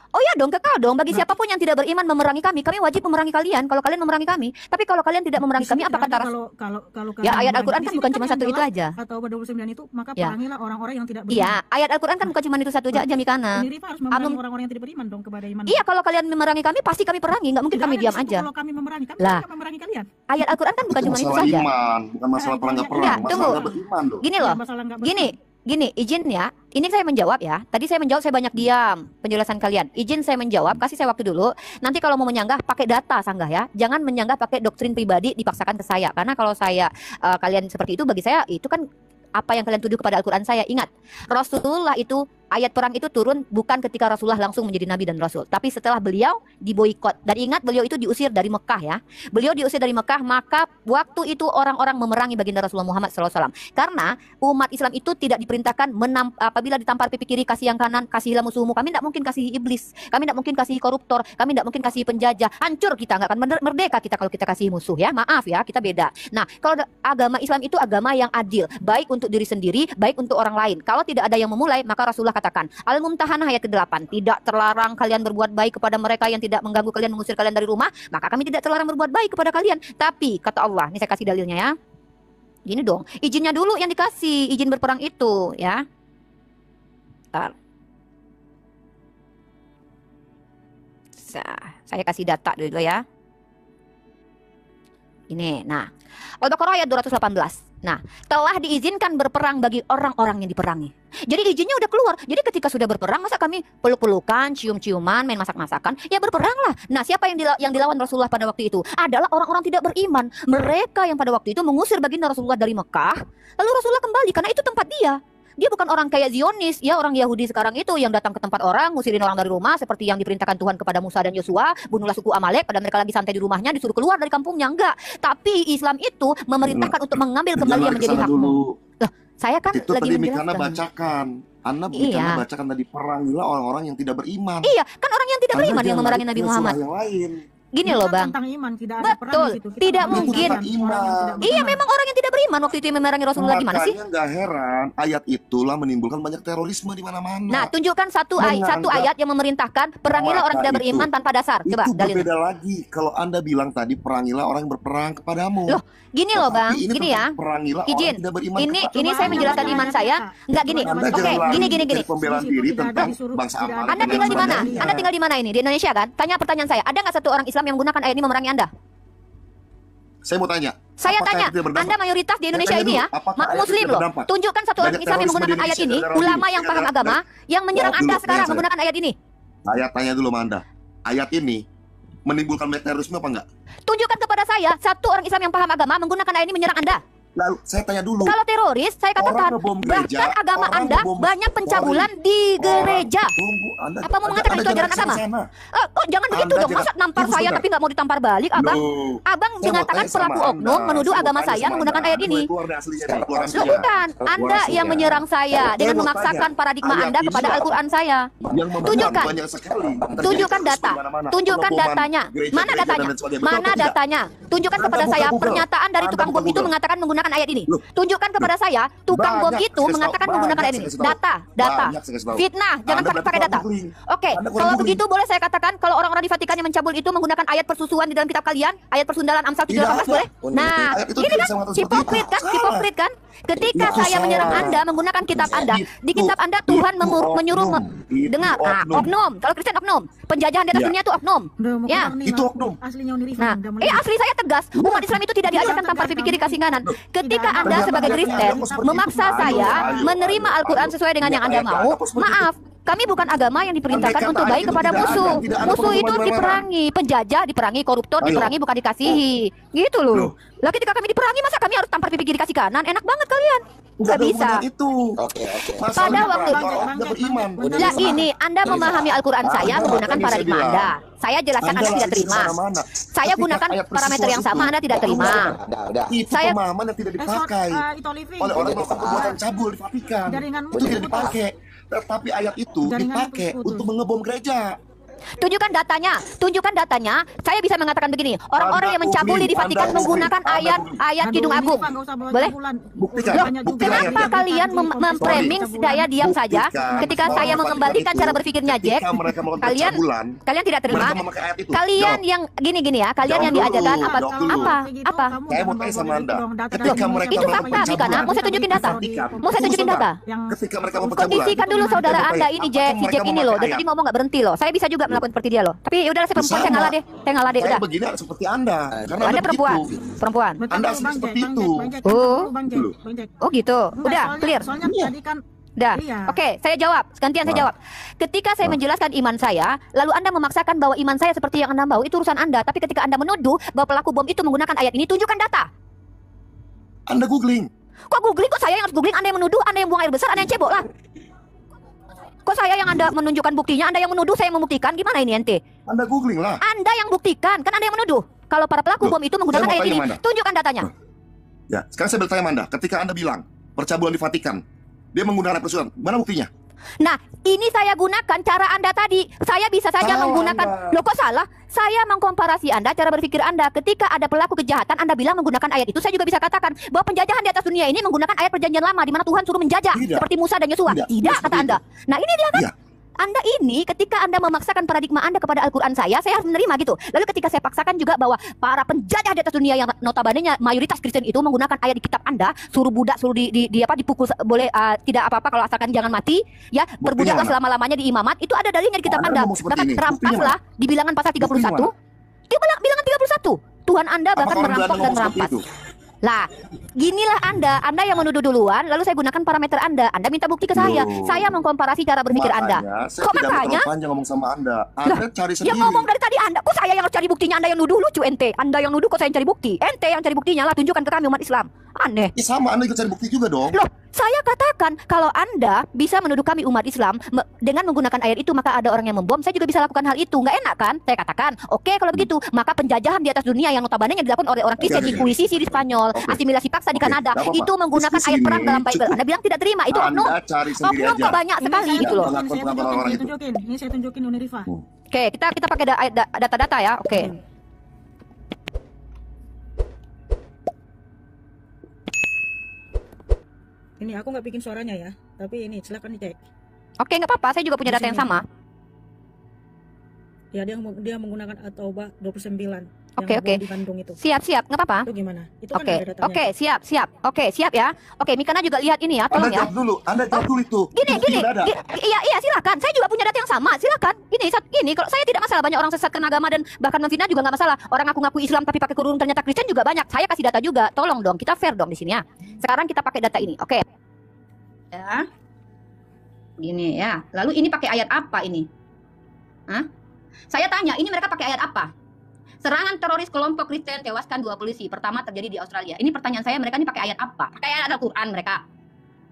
Oh ya dong, kekal dong. Bagi siapapun yang tidak beriman memerangi kami wajib memerangi kalian. Kalau kalian memerangi kami, tapi kalau kalian tidak memerangi kami, apa kata Rasul? Kalau ya ayat Al-Quran kan bukan cuma satu itu aja. Atau 29 itu, maka perangilah orang-orang yang tidak beriman. Iya, ayat Al-Quran kan bukan cuma itu satu aja Mikana. Uni Rifa harus memerangi orang-orang yang tidak beriman dong kepada iman. Iya, kalau kalian memerangi kami, pasti kami perangi. Nggak mungkin kami diam aja. Kalau kami memerangi kami, tidak memerangi kalian. Ayat Al-Quran kan bukan cuma itu saja. Bukan masalah perang nggak perang, masalah nggak beriman loh. Gini loh, Gini, izin ya. Ini saya menjawab ya. Tadi saya menjawab, saya banyak diam penjelasan kalian. Izin saya menjawab, kasih saya waktu dulu. Nanti kalau mau menyanggah pakai data sanggah ya. Jangan menyanggah pakai doktrin pribadi dipaksakan ke saya. Karena kalau kalian seperti itu, bagi saya itu kan apa yang kalian tuduh kepada Al-Quran saya. Ingat, Rasulullah itu ayat perang itu turun bukan ketika Rasulullah langsung menjadi Nabi dan Rasul, tapi setelah beliau diboikot. Dan ingat, beliau itu diusir dari Mekah ya. Beliau diusir dari Mekah, maka waktu itu orang-orang memerangi baginda Rasulullah Muhammad SAW. Karena umat Islam itu tidak diperintahkan apabila ditampar pipi kiri kasih yang kanan, kasihilah musuhmu. Kami tidak mungkin kasih iblis, kami tidak mungkin kasih koruptor, kami tidak mungkin kasih penjajah. Hancur kita, nggak akan merdeka kita kalau kita kasih musuh ya. Maaf ya, kita beda. Nah, kalau agama Islam itu agama yang adil, baik untuk diri sendiri, baik untuk orang lain. Kalau tidak ada yang memulai, maka Rasulullah katakan, Al-Mumtahanah ayat ke-8, tidak terlarang kalian berbuat baik kepada mereka yang tidak mengganggu kalian, mengusir kalian dari rumah, maka kami tidak terlarang berbuat baik kepada kalian. Tapi kata Allah, ini saya kasih dalilnya ya. Gini dong, izinnya dulu yang dikasih, izin berperang itu ya. Bentar. Saya kasih data dulu ya. Ini, nah, Al-Baqarah ayat 218. Nah, telah diizinkan berperang bagi orang-orang yang diperangi. Jadi izinnya udah keluar. Jadi ketika sudah berperang, masa kami peluk-pelukan, cium-ciuman, main masak-masakan? Ya berperanglah. Nah, siapa yang dilawan Rasulullah pada waktu itu? Adalah orang-orang tidak beriman. Mereka yang pada waktu itu mengusir baginda Rasulullah dari Mekah. Lalu Rasulullah kembali karena itu tempat dia. Dia bukan orang kayak Zionis, ya orang Yahudi sekarang itu yang datang ke tempat orang, ngusirin orang dari rumah seperti yang diperintahkan Tuhan kepada Musa dan Yosua, bunuhlah suku Amalek pada mereka lagi santai di rumahnya, disuruh keluar dari kampungnya. Enggak. Tapi Islam itu memerintahkan untuk mengambil kembali yang menjadi hakmu. Loh, saya kan itu lagi tadi Mikana bacakan. Mikana bacakan tadi, perangilah orang-orang yang tidak beriman. Iya, kan orang yang tidak beriman yang memerangi Nabi Muhammad. Yang lain. Gini loh Bang. Tentang iman, tidak ada perang Betul, di situ. Kita tidak bukan mungkin. orang yang tidak Iya, beriman. memang orang yang tidak beriman waktu itu yang memerangi Rasulullah gimana sih? Makanya nggak heran ayat itulah menimbulkan banyak terorisme di mana-mana. Nah, tunjukkan satu ayat yang memerintahkan perangilah orang tidak beriman tanpa dasar. Coba Itu dalilnya. berbeda lagi. Kalau Anda bilang tadi perangilah orang yang berperang kepadamu. Loh, gini loh Bang, Tetapi ini gini ya. tentang perangilah orang Izin, yang tidak beriman ini kepada saya menjelaskan Coba iman Anda saya. Enggak gini. Anda Oke, jangan lari gini. dari pembelaan Di situ diri tidak ada tentang disuruh- bangsa tidak apa. ada Anda tinggal di mana? Iya. Anda tinggal di mana ini? Di Indonesia kan? Tanya pertanyaan saya. Ada nggak satu orang Islam yang menggunakan ayat ini memerangi Anda? Saya mau tanya. Saya apakah tanya, itu tidak berdampak? Anda mayoritas di Indonesia Saya ini tanya ya, dulu, apakah ayat itu Muslim tidak loh. berdampak? Tunjukkan satu orang Banyak Islam yang terorisme menggunakan di ayat ini, Indonesia, ulama yang ada paham orang- agama, yang menyerang Jawab Anda dulu, sekarang saya. menggunakan ayat ini. Saya tanya dulu sama Anda. Ayat ini menimbulkan terorisme apa enggak? Tunjukkan kepada saya satu orang Islam yang paham agama menggunakan ayat ini menyerang Anda. Lalu saya tanya dulu. Kalau teroris, saya katakan, Orang ngebom gereja, bahkan agama orang Anda ngebom- banyak pencabulan di gereja. Tunggu, Anda, Apa mau mengatakan itu ajaran agama? Oh, jangan begitu Anda dong. Masa jangan- nampar Tunggu saya sebentar. tapi nggak mau ditampar balik, Abang? Loh, Abang saya mau mengatakan tanya sama pelaku Anda. oknum menuduh Saya mau agama tanya saya sama menggunakan Anda. ayat ini. Keluar dari aslinya, keluar Loh aslinya. bukan, Keluar Anda yang aslinya. menyerang saya Saya dengan mau memaksakan tanya, paradigma ayat Anda ini kepada apa? Al-Quran saya. Yang memegang Tunjukkan. banyak sekali. Terjadi Tunjukkan terus data, di mana-mana. tunjukkan Pengeboman datanya. gereja, Mana gereja, datanya? dan lain sebagainya. Betul Mana atau tidak? datanya? Tunjukkan Anda kepada buka saya Google. pernyataan dari Anda tukang buka bom itu Google. mengatakan menggunakan ayat ini. Loh. Tunjukkan kepada saya tukang bom Banyak, itu saya kasih mengatakan tahu. menggunakan ayat Banyak, ini. saya kasih tahu. Data. Banyak, saya kasih tahu. Fitnah, jangan Anda berarti pakai data. kurang googling. Oke, Anda kurang kalau googling. begitu boleh saya katakan kalau orang-orang di Vatikan yang mencabul itu menggunakan ayat persusuan di dalam kitab kalian, ayat persundalan Amsal 7:18 Tidak boleh? ada. Nah, Ayat itu ini tidak kan bisa mengatakan seperti hipokrit itu. kan? Salah. Hipokrit kan? Ketika Itu saya menyerang salah. Anda menggunakan kitab Anda, di kitab Anda Tuhan menyuruh dengar. Ah, oknum. Kalau Kristen oknum. Penjajahan di atas Ya. dunia itu oknum. Udah mau Ya. keluar nih, Itu Bang. oknum. Aslinya Unirifa. Nah, udah mulai. asli saya tegas. Umat Islam itu tidak diajarkan tanpa berpikir kiri kasih kanan. Ketika Anda sebagai Kristen memaksa saya menerima Al-Quran sesuai dengan yang Anda mau, maaf, kami bukan agama yang diperintahkan untuk baik kepada musuh. Musuh itu diperangi, penjajah diperangi, koruptor diperangi, bukan dikasihi. Gitu loh. Lah ketika kami diperangi, masa kami harus tampar pipi kiri kasih kanan? Enak banget kalian. Nggak bisa. Itu. Oke. Pada waktu- orang tidak beriman. Lah ini Anda memahami Al-Quran saya menggunakan paradigma Anda. Saya jelaskan Anda tidak terima. Saya gunakan parameter yang sama, Anda tidak terima. Udah. Itu Saya- pemahaman yang tidak dipakai Itu Olivi. oleh orang melakukan perbuatan cabul di Vatikan. Jaringanmu Itu tidak putus. dipakai. Tetapi ayat itu Jaringanmu dipakai putus. untuk mengebom gereja. Tunjukkan datanya, tunjukkan datanya. Saya bisa mengatakan begini, orang-orang yang mencabuli di Vatikan menggunakan ayat Kidung Agung. Boleh? Buktikan. Loh, Buktikan ayat kenapa itu. kalian memframing saya diam saja Buktikan ketika bahwa saya Vatikan mengembalikan itu cara berpikirnya Jack? ketika mereka melakukan Kalian pencabulan, kalian tidak terima? mereka memakai ayat itu. Kalian Jawab. yang gini-gini ya, kalian Jawab yang dulu, diajarkan apa? jawab dulu. Apa? Saya mau tanya sama Anda. Ketika Loh, mereka itu melakukan fakta, Bikana. Mau saya tunjukin data? Mau saya tunjukin data? Ketika mereka melakukan pencabulan, Kondisikan dulu saudara Anda ini Jack, si Jack ini loh. Dari tadi ngomong nggak berhenti loh. Saya bisa juga melakukan seperti dia loh. Tapi ya udah saya perempuan, saya ngalah deh. Saya ngalah deh Saya udah. begini seperti Anda. Karena Ada Anda perempuan, begitu. perempuan. Anda asli seperti itu. Oh. Oh. Oh gitu. Udah, clear. Soalnya tadi kan Udah. Iya. Oke, saya jawab. Gantian saya jawab. Ketika saya menjelaskan iman saya, lalu Anda memaksakan bahwa iman saya seperti yang Anda mau, itu urusan Anda. Tapi ketika Anda menuduh bahwa pelaku bom itu menggunakan ayat ini, tunjukkan data. Anda googling. Kok googling? Kok saya yang harus googling? Anda yang menuduh, Anda yang buang air besar, Anda yang cebok lah. Kok saya yang Anda menunjukkan buktinya, Anda yang menuduh, saya yang membuktikan? Gimana ini ente? Anda googling lah. Anda yang buktikan, kan Anda yang menuduh. Kalau para pelaku Loh, bom itu menggunakan saya mau ayat tanya ini, sama Anda. tunjukkan datanya. Ya, sekarang saya bertanya sama Anda. Ketika Anda bilang percabulan di Vatikan, dia menggunakan persoalan. Mana buktinya? Nah, ini saya gunakan cara Anda tadi. Saya bisa saja Salah menggunakan. Anda. Loh kok salah? Saya mengkomparasi Anda, cara berpikir Anda. Ketika ada pelaku kejahatan, Anda bilang menggunakan ayat itu. Saya juga bisa katakan bahwa penjajahan di atas dunia ini menggunakan ayat perjanjian lama, di mana Tuhan suruh menjajah, Tidak. seperti Musa dan Yosua. Tidak Tidak, kata seperti Anda. Nah, ini dia kan? Iya. Anda ini ketika Anda memaksakan paradigma Anda kepada Al-Quran saya harus menerima gitu. Lalu ketika saya paksakan juga bahwa para penjajah di atas dunia yang notabene mayoritas Kristen itu menggunakan ayat di kitab Anda, suruh budak, suruh di apa dipukul boleh tidak apa-apa kalau asalkan jangan mati, ya perbudaklah mana? selama-lamanya di imamat. Itu ada dalilnya di kitab Anda Anda. ngomong seperti Bahkan ini. rampaslah di bilangan pasal 31. Di bilangan 31. Tuhan Anda bahkan Apakah orang merampok Belanda dan ngomong seperti merampas. itu? Lah, ginilah Anda yang menuduh duluan, lalu saya gunakan parameter Anda minta bukti ke saya. Loh. Saya mengkomparasi cara berpikir Anda. Saya Kok tidak mau makanya? terlalu panjang ngomong sama Anda. Anda cari sendiri. Yang ngomong dari tadi Anda, kok saya yang harus cari buktinya? Anda yang nuduh, lucu ente. Anda yang nuduh, kok saya yang cari bukti? Ente yang cari buktinya lah, tunjukkan ke kami umat Islam. Aneh. Ya sama, Anda juga cari bukti juga dong. Loh, saya katakan kalau Anda bisa menuduh kami umat Islam dengan menggunakan ayat itu, maka ada orang yang membom. Saya juga bisa lakukan hal itu. Nggak enak kan? Saya katakan, oke kalau begitu, maka penjajahan di atas dunia yang notabene yang dilakukan oleh orang Kristen, Oke. inkuisisi di Spanyol, Oke. asimilasi paksa di Oke, Kanada, nggak apa-apa. itu menggunakan Diskusi ayat perang ini dalam Bible. cukup. Anda bilang tidak terima, itu oknum. Anda cari sendiri Oknum aja. kok banyak sekali gitu loh. Pengakuan orang itu. Ini saya tunjukin Unirifa. Oke, kita pakai data-data ya. Oke. Ini aku nggak bikin suaranya ya, tapi ini silakan dicek. Oke, nggak apa-apa. Saya juga punya Di data yang sini. sama. Ya dia menggunakan At-Taubah 29 Oke, yang oke. di Bandung itu. Siap, nggak apa-apa. Itu gimana? Itu kan Oke, ada datanya. oke, siap. Oke, siap ya. Oke, Mikana juga lihat ini ya, tolong ya. Anda jawab dulu itu. Gini, Itu tidak ada. iya, silakan. Saya juga punya data yang sama. Silakan. Gini, kalau saya tidak masalah, banyak orang sesatkan agama dan bahkan menfitnah juga nggak masalah. Orang ngaku-ngaku Islam tapi pakai kerudung ternyata Kristen juga banyak. Saya kasih data juga. Tolong dong, kita fair dong di sini ya. Sekarang kita pakai data ini. Oke. Ya. Gini ya. Lalu ini pakai ayat apa ini? Hah? Saya tanya, ini mereka pakai ayat apa? Serangan teroris kelompok Kristen tewaskan 2 polisi. Pertama terjadi di Australia. Ini pertanyaan saya, mereka ini pakai ayat apa? Pakai ayat Al-Quran mereka.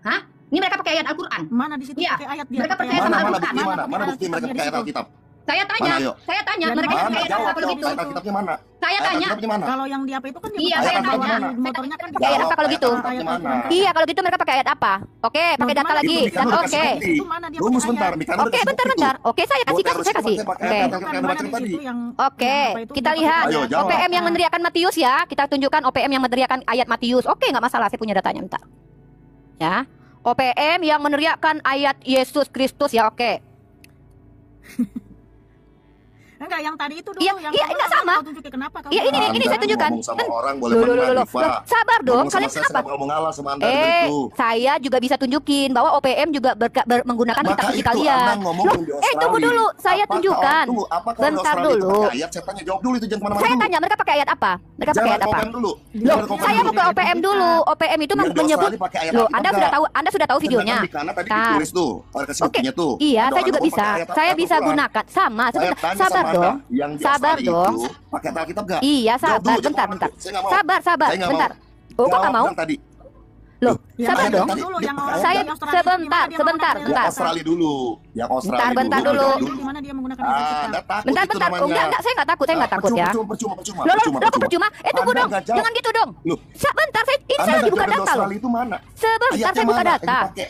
Hah? Ini mereka pakai ayat Al-Quran. Mana di situ Iya. pakai ayat dia? Mereka pakai percaya ayat. sama Mana Al-Quran. mana bukti mereka pakai ayat Alkitab? Saya tanya, Mana, ayo? saya tanya, Ya, mereka mana? pakai ayat apa Jawab, kalau gitu? ayat Alkitabnya mana? Saya Ayat tanya. Alkitabnya mana? Kalau yang di apa itu kan dia Iya, pakai saya ayat tanya. di motornya kan dia Pakai ayat apa kalau gitu? Ayat Alkitabnya mana? Iya, kalau gitu mereka pakai ayat apa? Oke, pakai data Mana lagi. itu? Mikano udah kasih Oke. bukti. Itu mana dia Tunggu pakai sebentar, ayat? Mikano udah Oke, kasih bukti bentar. tuh. Oke, saya kasih. Buat Oke. pakai ayat Bukan, Alkitab yang Anda mana baca di tadi. situ yang Oke, apa itu kita dia lihat pakai Ayo, ayat. jawab. OPM yang meneriakan Matius ya. Kita tunjukkan OPM yang meneriakan ayat Matius. Oke, nggak masalah. Saya punya datanya, bentar. Ya, OPM yang meneriakan ayat Yesus Kristus ya. Oke. Enggak, yang tadi itu dulu Iya, yang iya, awal enggak kau sama. tunjukin kenapa kamu Iya, ini Anda saya tunjukkan. ngomong sama orang boleh Loh, mendengar, loh, Diva. sabar dong. Ngomong sama Kalian saya kenapa? kenapa kamu ngalah sama Anda dari itu? Saya juga bisa tunjukin bahwa OPM juga menggunakan kitab Maka suci itu kalian. Anda ngomong Loh, di Australia. tunggu dulu. Saya tunjukkan. Apakah Bentar di Australia itu dulu. pakai ayat? Saya tanya, jawab dulu itu, jangan kemana-mana Saya dulu. tanya mereka pakai ayat apa? Mereka pakai Jangan ayat apa? OPM dulu. Loh, Jangan OPM saya dulu. mau ke OPM dulu. OPM itu Yang di menyebut. Australia pakai ayat Loh, Alkitab Anda nggak? sudah tahu videonya. Sedangkan di kanan tadi Tar. ditulis tuh, ada kasih Oke. buktinya tuh. Iya, Ada saya orang juga ngomong bisa. pakai ayat Saya Al-Quran. bisa gunakan sama. Saya tanya Sabar sama dong. Anda, yang di Sabar Australia dong. itu pakai Alkitab nggak? Iya, Jawab sabar. dulu, jangan Bentar. ngomong. Saya nggak mau. Sabar. Saya nggak Bentar. mau. Oh, kok nggak Jawab mau? yang tadi. Loh, Yang sabar ayat dong. tadi dulu, yang Saya- yang Australia, sebentar, di mana dia sebentar, menggunakan Yang bentar. Australia dulu. Yang Australia Bentar dulu. dulu. Jawab Di mana dia menggunakan ayat Anda Alkitab? takut Bentar. itu Oh, namanya. enggak, saya nggak takut. Saya nggak takut ya. Percuma. Loh, kok percuma? Tunggu Anda dong. nggak jawab. Jangan gitu dong. Loh, Sebentar, saya Anda lagi nggak buka jawab di data loh. Australia itu mana? Sebentar, Ayatnya saya buka mana yang data. dipakai?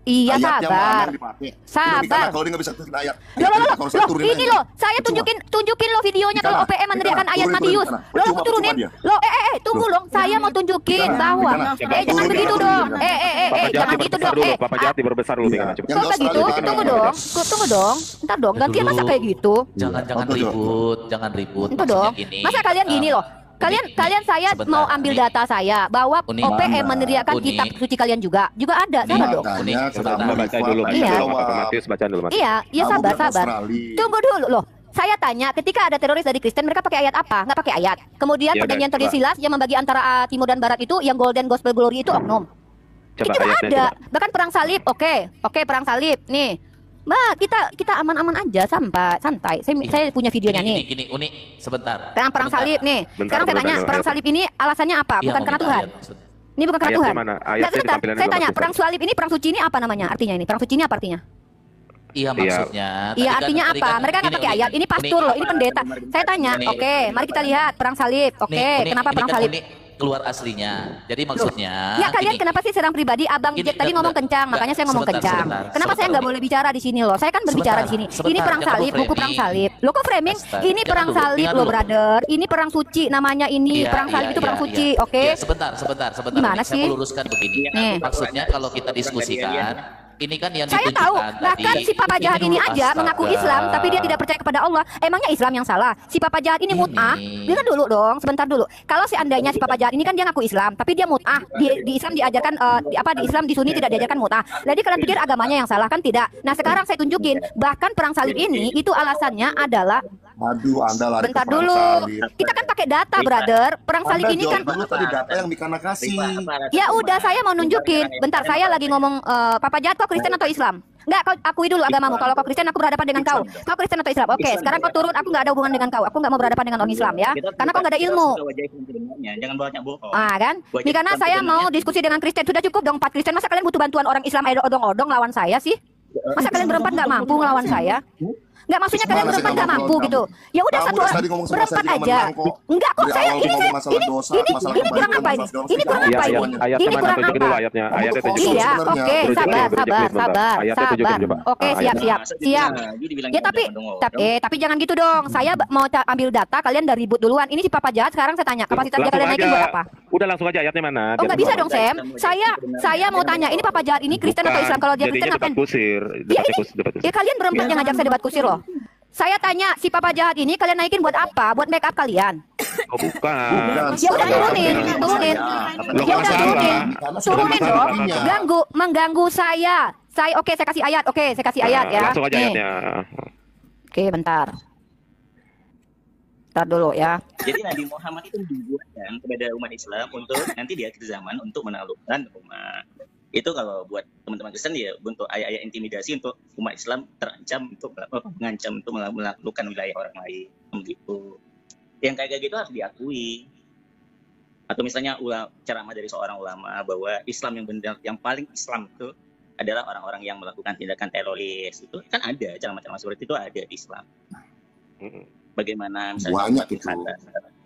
Iya, Ayat yang mana sabar. yang dipakai? Sabar. Udah, Mikana, kalau dia nggak bisa tulis ayat. Loh, Kalau saya turunin ini aja. loh, saya Percuma. tunjukin lo videonya kalau Mikana, OPM meneriakan Mikana, ayat turunin, Matius. Mikana. Loh, aku Percuma turunin. dia. Loh, tunggu dong. Saya mau tunjukin Mikana, bahwa Mikana, jangan turunin, begitu turunin, dong. turunin. Papa Jangan Jati gitu berbesar dong. dulu, Papa Jati berbesar dulu, Iya. Mikana. Yang Kok kayak gitu? Australia mana? Tunggu dong. Tunggu dong. Ntar dong, gantian masa kayak gitu. Jangan Betul, ribut, jangan ribut. Itu Maksudnya dong. gini, Masa kalian gini loh. Kalian saya sebentar, mau ambil Uni. data saya bahwa Uni. OPM meneriakan Uni. kitab suci kalian juga ada, sabar dong. Makanya Unik, kenapa sebentar. Baca dulu, Diva Iya. jawab? Papa Matius baca dulu, Matius. Iya, Kamu sabar, ke sabar. Australia. Tunggu dulu loh. Saya tanya, ketika ada teroris dari Kristen, mereka pakai ayat apa? Nggak pakai ayat. Kemudian Ya, perjanjian udah, coba. Tordesillas yang membagi antara timur dan barat itu, yang Golden Gospel Glory itu oknum. Coba Itu juga ayatnya, ada. coba. Bahkan perang salib, oke, perang salib. Nih, Mbak, kita aman-aman aja, santai. Saya punya videonya nih. Gini, Uni, sebentar. Perang salib nih. Bentar, Sekarang saya bentar, tanya, bentar. perang salib ini alasannya apa? Iya, Bukan mau karena minta Tuhan. ayat maksudnya. Ini bukan karena Ayatnya Tuhan. mana? Nggak, Ayatnya di sebentar. tampilan Saya dulu, tanya, Matius. perang salib ini, perang suci ini apa namanya? Artinya ini, perang suci ini apa artinya? Iya maksudnya. Iya, tadi artinya tadi apa? Mereka nggak gini, pakai Uni, ayat. Ini pastor Uni, loh, ini pendeta. Saya tanya, Uni. oke, mari kita lihat perang salib. Oke, Uni, kenapa ini perang kan salib? Uni keluar aslinya. Jadi maksudnya. Ya kalian gini, kenapa sih serang pribadi? Abang Gini, Jack tadi ngomong kencang, enggak, makanya saya ngomong sebentar, kencang. sebentar, Kenapa saya nggak Uni. boleh bicara di sini loh? Saya kan berbicara di sini. Sebentar, Ini perang jangan salib, kamu buku perang framing. salib. Lo kok framing? Astaga, Ini jangan perang dulu, salib dengar loh, dulu. brother. Ini perang suci namanya ini. Iya, Perang salib iya, itu perang iya, suci, iya. oke? Iya, sebentar. Gimana Uni. sih? Saya meluruskan begini. Nih. Maksudnya kalau kita diskusikan, ini kan yang Saya tahu, ditunjukkan bahkan tadi. si Papa Jahat ini aja Astaga. mengaku Islam, tapi dia tidak percaya kepada Allah. Emangnya Islam yang salah? Si Papa Jahat ini mut'ah. Dengar dulu dong, sebentar dulu. Kalau seandainya si Papa Jahat ini kan dia ngaku Islam, tapi dia mut'ah. Di Islam diajarkan di Islam di Sunni tidak diajarkan mut'ah. Jadi kalian pikir agamanya yang salah kan tidak? Nah sekarang saya tunjukin, bahkan perang salib ini itu alasannya adalah Aduh, Anda lari bentar ke perang dulu. salib. Kita kan pakai data, brother. Perang salib Anda ini jawab kan dulu tadi data yang Mikana kasih. ya udah saya mau nunjukin. Bentar saya lagi ngomong Papa Jahat kau Kristen atau Islam? Enggak, kau akui dulu agamamu. Kalau kau Kristen aku berhadapan dengan kau. Kau Kristen atau Islam? Oke, sekarang kau turun, aku nggak ada hubungan dengan kau. Aku nggak mau berhadapan dengan orang Islam ya. Karena kau nggak ada ilmu. Jangan banyak bohong. Ah kan? Ini karena saya mau diskusi dengan Kristen. Sudah cukup dong 4 Kristen. Masa kalian butuh bantuan orang Islam odong-odong lawan saya sih? Masa kalian berempat nggak mampu ngelawan saya? Nggak, maksudnya kalian berempat nggak mampu gitu. Ya udah satu orang berempat aja. Enggak kok, saya ini kurang apa ini? Ini kurang apa ini? Ini kurang apa? Iya, oke, sabar. Oke, siap. Ya tapi jangan gitu dong. Saya mau ambil data, kalian udah ribut duluan. Ini si Papa Jahat sekarang saya tanya, kapasitas dia kalian naikin buat apa? Udah langsung aja ayatnya mana? Oh nggak bisa dong Sam. Saya mau tanya, ini Papa Jahat ini Kristen atau Islam? Kalau dia Kristen ngapain? Ya kalian berempat yang ngajak saya debat kusir loh. Saya tanya, si Papa Jahat ini kalian naikin buat apa? Buat make up kalian? Oh bukan. Ya udah turunin. Ya udah turunin dong. Mengganggu saya. Oke, saya kasih ayat ya. Langsung aja ayatnya. Oke, bentar. Bentar dulu ya. Jadi Nabi Muhammad itu dibuatkan kepada umat Islam untuk nanti di akhir zaman untuk menaklukkan umat. Itu kalau buat teman-teman Kristen ya untuk ayat-ayat intimidasi untuk umat Islam terancam untuk mengancam untuk menaklukkan wilayah orang lain begitu. Yang kayak gitu harus diakui. Atau misalnya ceramah dari seorang ulama bahwa Islam yang benar, yang paling Islam itu adalah orang-orang yang melakukan tindakan teroris. Itu kan ada ceramah-ceramah seperti itu ada di Islam. Bagaimana misalnya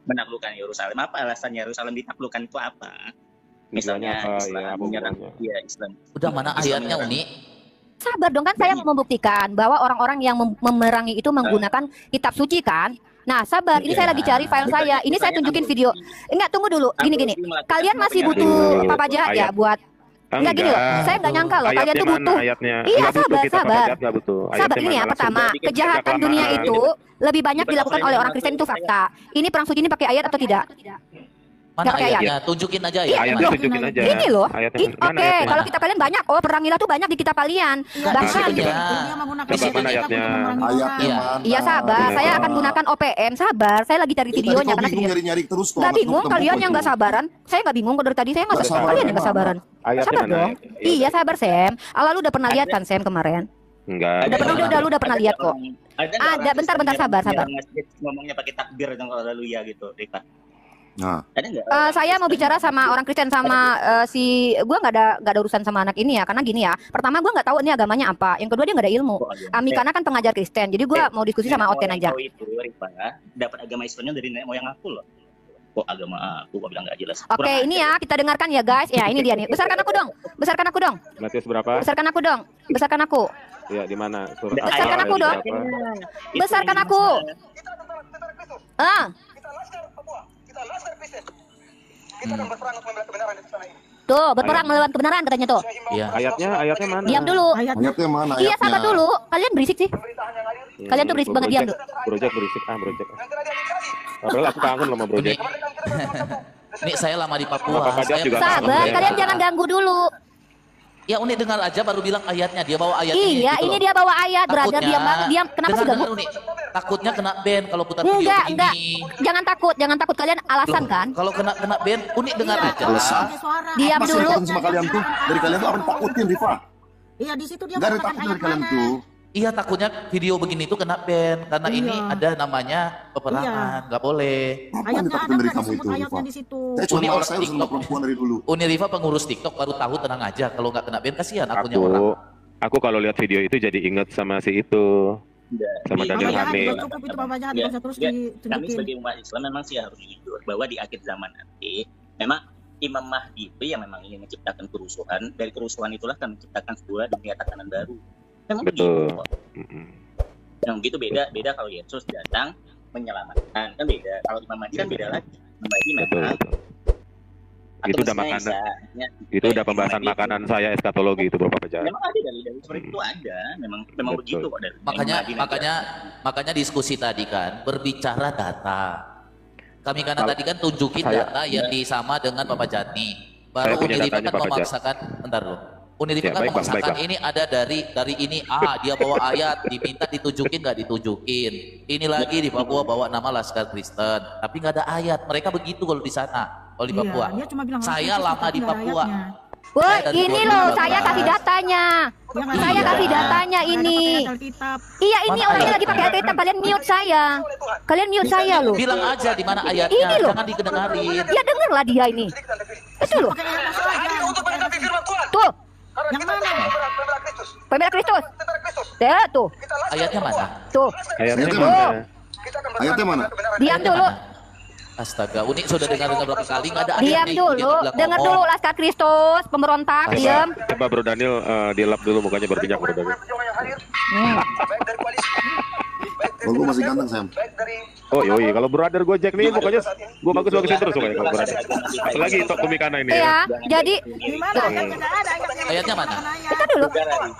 menaklukkan Yerusalem, apa alasan Yerusalem ditaklukkan itu apa? Misalnya Islam menyerang Islam. Udah mana ayatnya Uni? Sabar dong, kan saya mau membuktikan bahwa orang-orang yang memerangi itu menggunakan kitab suci kan. Nah sabar, ini saya lagi cari file saya. Ini saya tunjukin video. Enggak, tunggu dulu. Gini. Kalian masih butuh Papa Jahat ya buat. Enggak gini loh, saya nggak nyangka loh kalian tuh butuh. Iya sabar. Ini ya pertama, kejahatan dunia itu lebih banyak dilakukan oleh orang Kristen, itu fakta. Ini perang suci ini pakai ayat atau tidak? Mana ayatnya? Tunjukin aja ya. Ayatnya tunjukin aja. Ini loh. Oke, kalau kitab kalian banyak. Oh, perangilah tuh banyak di kitab kalian. Bahkan Iya sabar, saya akan gunakan OPM. Sabar, saya lagi cari videonya karena nyari terus kok. Nggak bingung kalian yang nggak sabaran. Saya nggak bingung dari tadi, saya nggak sabaran. Kalian yang nggak sabaran. Sabar dong. Iya sabar Sam. Allah lu udah pernah lihat kan Sam kemarin? Enggak. Lu udah pernah lihat kok. Ada, bentar sabar. Ngomongnya pakai takbir dan haleluya gitu, Rika. Nah, saya mau bicara sama orang Kristen sama gue nggak ada urusan sama anak ini ya, karena gini ya. Pertama gue nggak tahu ini agamanya apa. Yang kedua dia nggak ada ilmu. Amikana kan pengajar Kristen, jadi gue mau diskusi sama Oten aja. Dapat agama Islamnya dari nenek moyang aku loh. Kok agama aku bilang nggak jelas. Oke, ini ya kita dengarkan ya guys. Ya ini dia nih. Besarkan aku dong. Matius berapa? Besarkan aku. Ya di mana? Besarkan aku dong. Besarkan aku. Kita akan berperang untuk membela kebenaran di sana ini. Tuh, berperang melawan kebenaran katanya tuh. Iya. Ayatnya mana? Diam dulu. Ayatnya mana? Iya, sabar dulu. Kalian berisik sih. Kalian tuh berisik banget, diam dulu. Project berisik. Padahal aku kangen sama Project. Nih saya lama di Papua. Sabar, kalian jangan ganggu dulu. Ya Uni dengar aja baru bilang ayatnya, dia bawa ayat ini. Iya, gitu ini dia bawa ayat, brother. Diam. Kenapa sih ganggu? Uni. Takutnya kena ban kalau putar video begini. Enggak. Jangan takut. Kalian alasan kan? Kalau kena ban, Uni dengar aja. Diam dulu. Sama kalian tuh, dari kalian tuh apa takutin, Rifa? Iya, di situ dia nggak ada takut dari kalian tuh. Iya, takutnya video begini tuh kena ban karena ini ada namanya peperangan, nggak boleh. Ayatnya ada dari kamu itu, Rifa. Saya cuma saya harus perempuan dari dulu. Uni Rifa pengurus TikTok baru tahu, tenang aja. Kalau nggak kena ban kasihan akunnya orang. Aku kalau lihat video itu jadi inget sama si itu. Sama Daniel Hamid. Kami sebagai umat Islam memang sih harus jujur bahwa di akhir zaman nanti memang Imam Mahdi itu yang memang ingin menciptakan kerusuhan. Dari kerusuhan itulah kan menciptakan sebuah dunia tatanan baru. Memang betul. Yang begitu beda kalau Yesus datang menyelamatkan, kan beda. Kalau Imam Mahdi kan beda lagi. Imam Mahdi memang itu udah makanan. Itu udah pembahasan makanan saya eskatologi itu Bapak Jahat. Memang ada dari seperti itu ada. Memang begitu kok dari. Makanya diskusi tadi kan berbicara data. Kami karena tadi kan tunjukin data yang sama dengan Bapak Jati. Baru Unirifa kan memaksakan, bentar loh. Unirifa kan memaksakan ini ada dari ini dia bawa ayat, diminta ditunjukin nggak ditunjukin. Ini lagi di Papua bawa nama Laskar Kristen, tapi nggak ada ayat. Mereka begitu kalau di sana. Kalau di Papua, saya lama di Papua. Woi, ini loh, saya kasih datanya. Saya kasih datanya ini. Iya, ini orangnya lagi pakai Alkitab. Kalian mute saya. Kalian mute saya loh. Bilang aja di mana ayatnya. Ini loh. Jangan didengarin. Ya dengarlah dia ini. Itu loh. Tuh. Yang mana? Pembela Kristus. Ya tuh. Ayatnya mana? Tuh. Ayatnya Ayatnya mana? Ayatnya mana? Diam dulu. Astaga, Uni sudah dengar berapa kali nggak ada ayatnya. Diam dulu. Dengar dulu Laskar Kristus, pemberontak, diam. Coba Bro Daniel dilap dulu mukanya berminyak Bro Daniel. Oh, gue masih ganteng, Sam. Oh yoi, kalau brother gue Jack nih pokoknya gue bagus-bagusin terus pokoknya kalau brother. Apalagi Tok Kumikana ini ya. Iya, jadi Ayatnya mana? kita dulu.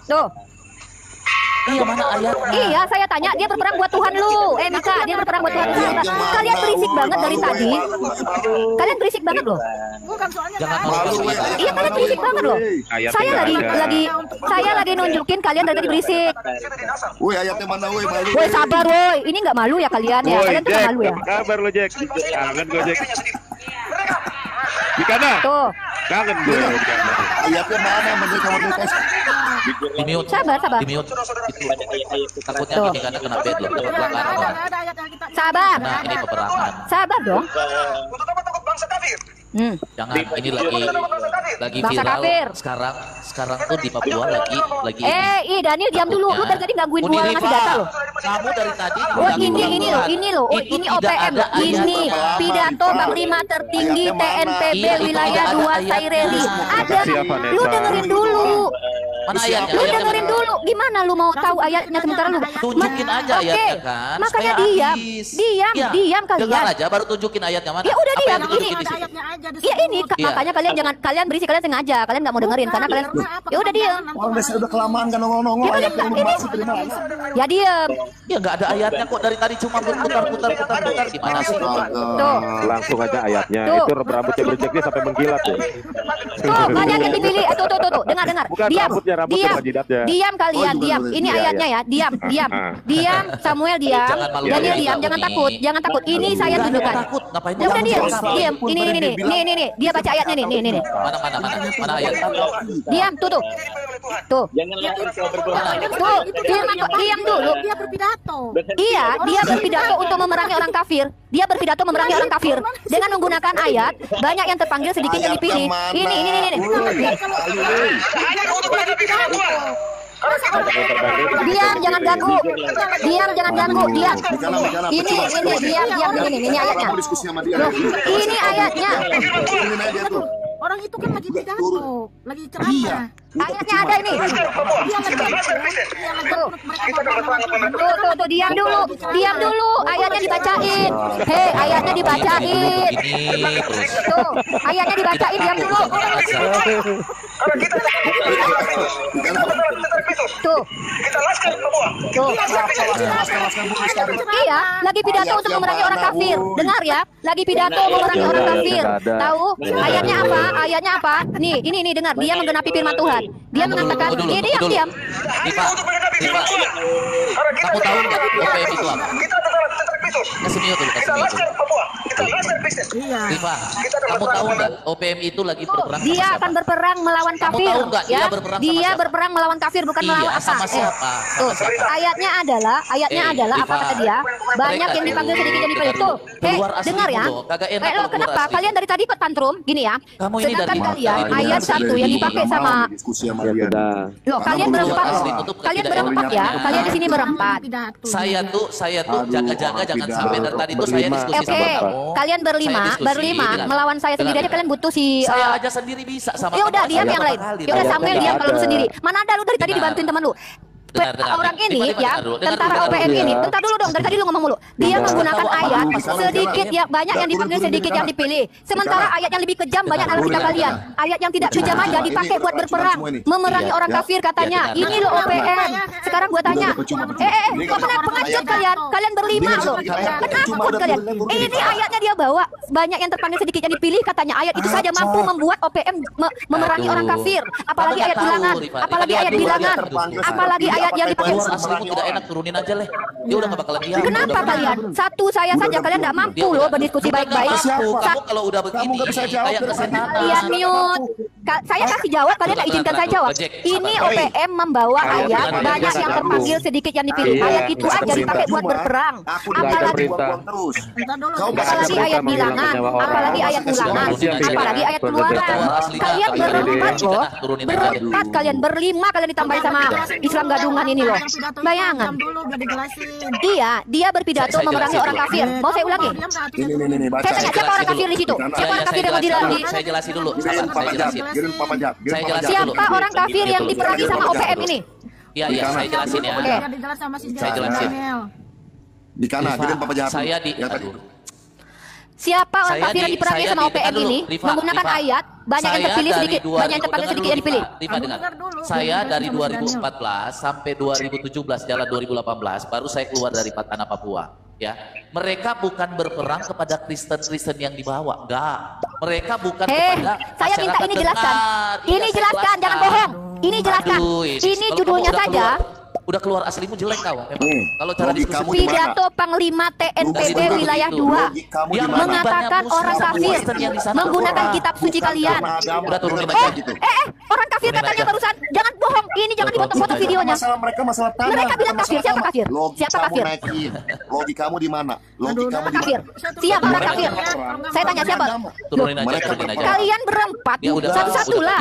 Tuh. Iya, mana ayatnya? Iya, saya tanya, dia berperang buat Tuhan lu. Mika, dia berperang buat Tuhan. Kalian berisik banget dari tadi. Kalian berisik banget loh. Bukan soalnya Jangan kan. malu. Iya, kalian berisik banget loh. Saya lagi nunjukin kalian dari tadi berisik. Woi, ayatnya mana, woi? Malu. Woi, sabar woi. Ini nggak malu ya kalian ya? Kalian tuh nggak malu ya? Kabar lo Jack. Kangen gue Jack. Mikana. Tuh. Kangen gue. Ayatnya mana? Merdeka. Di mute. Sabar. Di mute. Itu takutnya Tuh. Mikana kena bad loh. Pelanggaran. Ada ayatnya kita. Sabar. Nah, ini peperangan. Sabar dong. Untuk apa takut bangsa kafir? Jangan, ini lagi Bangsa viral kafir. sekarang tuh di Papua lagi Daniel diam dulu. Lu dari tadi gangguin Uni gua ngasih Rifa, data lo. kamu dari tadi Oh ini loh. Oh ini OPM. Ini pidato Panglima tertinggi TNPB wilayah 2 Saireli. Ada. Lu dengerin dulu. Mana ayatnya? Lu dengerin dulu. Gimana lu mau tahu ayatnya sementara lu? Tunjukin aja Oke. ayatnya kan. Makanya supaya diam. habis. Diam Iya. kalian. Dengar aja baru tunjukin ayatnya mana. Ya udah Apa diam. yang ditunjukin Ada di sini? ayatnya aja di Iya ini situ. makanya kalian berisik, kalian sengaja, kalian nggak mau dengerin karena kalian ya udah diam. Oh, udah kelamaan kan nongol-nongol. Ayatnya belum masuk terima. Ya diam. Ya nggak ada ayatnya kok dari tadi cuma berputar gimana sih? Tuh. Langsung aja ayatnya. Tuh. Itu rambutnya berjek nih sampai mengkilat tuh. Tuh, kalian yang dipilih. Tuh. Dengar. Bukan Diam. rambutnya jidatnya. Diam kalian, Oh, diam. Ini Iya, ayatnya ya. Diam. Diam. Samuel diam. Jangan malu-malu Daniel ya, diam. Jangan Uni. takut. Jangan takut. Ini saya tunjukkan. Takut ngapain? Ya udah diam. Takut. Diam. Ini. Dia baca ayatnya nih. Nih. Mana ayatnya? Diam. Tuh. Tuh. Diam dulu. Dia berpidato. Iya, dia berpidato untuk memerangi orang kafir. Dia berpidato memerangi orang kafir dengan menggunakan ayat. Banyak yang terpanggil, sedikit yang dipilih. Ini. Diam, jangan ganggu. Diam. Ini ayatnya. Loh, ini ayatnya. Orang itu kan lagi pidato, lagi ceramah. Ayatnya ada ini. Tuh, diam dulu. Ayatnya dibacain. Hei, ayatnya dibacain. Ini terus. Tuh, ayatnya dibacain, diam dulu. Tuh. Iya, lagi pidato untuk memerangi orang kafir. Dengar ya, lagi pidato memerangi orang kafir. Tahu? Ayatnya apa? Nih, ini dengar. Dia menggenapi firman Tuhan. Dia mengatakan, Tunggu dulu. diam. Diva, kamu tahu nggak OPM itu apa? Kasih mute dulu. Iya. Diva, kamu tahu nggak OPM itu lagi berperang sama Dia siapa? akan berperang melawan Kamu kafir. tahu nggak dia Ya, berperang sama dia siapa? berperang melawan kafir, bukan Iya, melawan apa? sama siapa? Tuh, Sama siapa? ayatnya adalah apa Diva, kata dia? Banyak mereka yang dipanggil, dulu, sedikit yang dipanggil. dengar Tuh, dulu. Keluar asli dengar ya. dulu. Kagak enak Lo kalau kenapa? keluar asli. Kalian dari tadi ikut tantrum, gini ya. Kamu ini Sedangkan dari kalian mata, ayat ini 1 yang dipakai sama diskusi sama dia. loh, kalian berempat. asli tutup Kalian tidak berempat ya. enak. Kalian di sini berempat. Saya tuh jaga-jaga jangan sampai dari tadi tuh saya berlima. diskusi Oke, sama kamu. kalian Saya berlima diskusi dengan- melawan saya sendiri aja Dengar. kalian butuh si Saya aja sendiri bisa sama ya udah kamu. diam Saya yang berapa lain. kali Ya udah tahu. Samuel nggak diam kalau lu ada. sendiri. Mana ada lu dari tadi Dengar. dibantuin teman lu. Dengar. Orang ini Diva, ya, dengar dulu. tentara Dengar OPM dulu. ini. Bentar dulu dong, dari tadi lu ngomong mulu. Dia menggunakan ayat sedikit ya, banyak yang dipanggil, sedikit yang dipilih. Sementara ayat yang lebih kejam banyak dalam kitab kalian. Ayat yang tidak kejam aja dipakai buat berperang, memerangi orang kafir katanya. Ini lo OPM. Sekarang gua tanya. Kok pengecut kalian? Kalian berlima loh. Penakut kalian. Ini ayatnya dia bawa. Banyak yang terpanggil, sedikit yang dipilih katanya. Ayat itu saja mampu membuat OPM memerangi orang kafir. Apalagi ayat bilangan. Apalagi ayat bilangan. Apalagi ayat yang dipakai. Keluar aslimu tidak enak, turunin aja leh. Dia udah gak bakalan diam. Kenapa kalian? Satu saya saja, kalian tidak mampu loh berdiskusi baik-baik. Kamu kalau udah begini kayak kesetanan. Kalian mute. Saya kasih jawab, kalian nggak izinkan saya jawab. Ini OPM membawa ayat banyak yang terpanggil, sedikit yang dipilih. Ayat itu aja dipakai buat berperang. Apalagi ayat bilangan, apalagi ayat ulangan, apalagi ayat keluaran. Kalian berempat loh, berempat kalian, berlima kalian ditambahin sama Islam gadungan ini loh. Bayangan. Iya, dia berpidato memerangi orang kafir. Mau saya ulangi? Saya tanya siapa orang kafir di situ? Siapa orang kafir yang mau dilangi? Saya jelasin dulu. Saya jelasin. Siapa orang kafir yang diperangi sama OPM ini? Iya, saya jelasin ya. Saya jelasin. Di kanan, Papa Jahat. Saya di Siapa orang kafir yang diperangi sama OPM ini menggunakan ayat banyak yang terpilih sedikit, banyak yang terpanggil sedikit yang dipilih. Saya dari 2014 sampai 2017 jalan 2018 baru saya keluar dari tanah Papua. Ya, mereka bukan berperang kepada Kristen-Kristen yang dibawa, enggak. Mereka bukan kepada saya minta ini jelaskan. Ini jelaskan, jangan bohong. Ini jelaskan. Ini judulnya saja. Udah keluar aslimu jelek kau memang. Kalau cara diskusi pidato Panglima TNPB wilayah 2 yang mengatakan orang kafir menggunakan kitab suci kalian. Udah turunin aja gitu. Orang kafir katanya barusan. Jangan bohong. Ini jangan dipoto-foto videonya. Masalah tanah. Mereka bilang kafir. Siapa kafir? Siapa kafir? Logikamu di mana? Logikamu di kafir. Siapa orang kafir? Saya tanya siapa? Turunin aja. Kalian berempat. Satu-satu lah.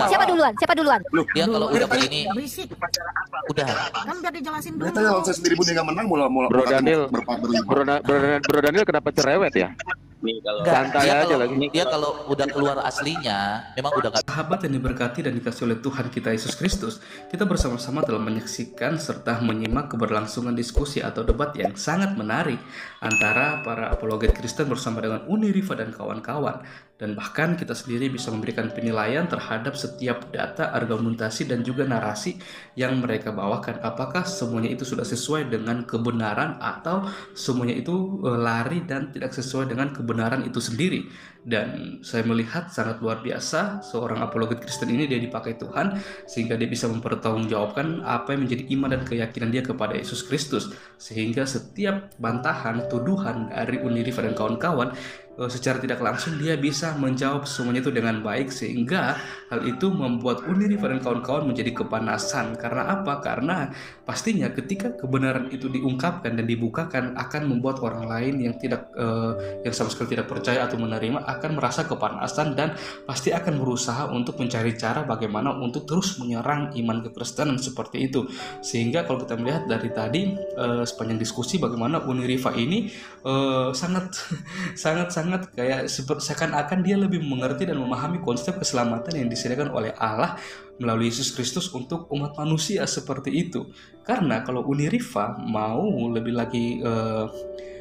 Siapa duluan? Siapa duluan? Dia kalau udah begini udah kan biar dijelasin dulu. Kalau saya sendiri pun nggak menang mulai Bro Daniel kenapa cerewet ya? Santai aja lagi. Dia kalau udah keluar aslinya memang udah gak. Sahabat yang diberkati dan dikasih oleh Tuhan kita Yesus Kristus, kita bersama-sama telah menyaksikan serta menyimak keberlangsungan diskusi atau debat yang sangat menarik antara para apologet Kristen bersama dengan Uni Riva dan kawan-kawan. Dan bahkan kita sendiri bisa memberikan penilaian terhadap setiap data, argumentasi, dan juga narasi yang mereka bawakan. Apakah semuanya itu sudah sesuai dengan kebenaran atau semuanya itu lari dan tidak sesuai dengan kebenaran itu sendiri. Dan saya melihat sangat luar biasa seorang apologet Kristen ini, dia dipakai Tuhan sehingga dia bisa mempertanggungjawabkan apa yang menjadi iman dan keyakinan dia kepada Yesus Kristus, sehingga setiap bantahan, tuduhan dari Uni Riva dan kawan-kawan secara tidak langsung dia bisa menjawab semuanya itu dengan baik, sehingga hal itu membuat Uni Riva dan kawan-kawan menjadi kepanasan. Karena apa? Karena pastinya ketika kebenaran itu diungkapkan dan dibukakan akan membuat orang lain yang tidak yang sama sekali tidak percaya atau menerima akan merasa kepanasan dan pasti akan berusaha untuk mencari cara bagaimana untuk terus menyerang iman kekristenan seperti itu. Sehingga kalau kita melihat dari tadi sepanjang diskusi bagaimana Uni Riva ini sangat kayak seakan-akan dia lebih mengerti dan memahami konsep keselamatan yang disediakan oleh Allah melalui Yesus Kristus untuk umat manusia seperti itu. Karena kalau Uni Riva mau lebih lagi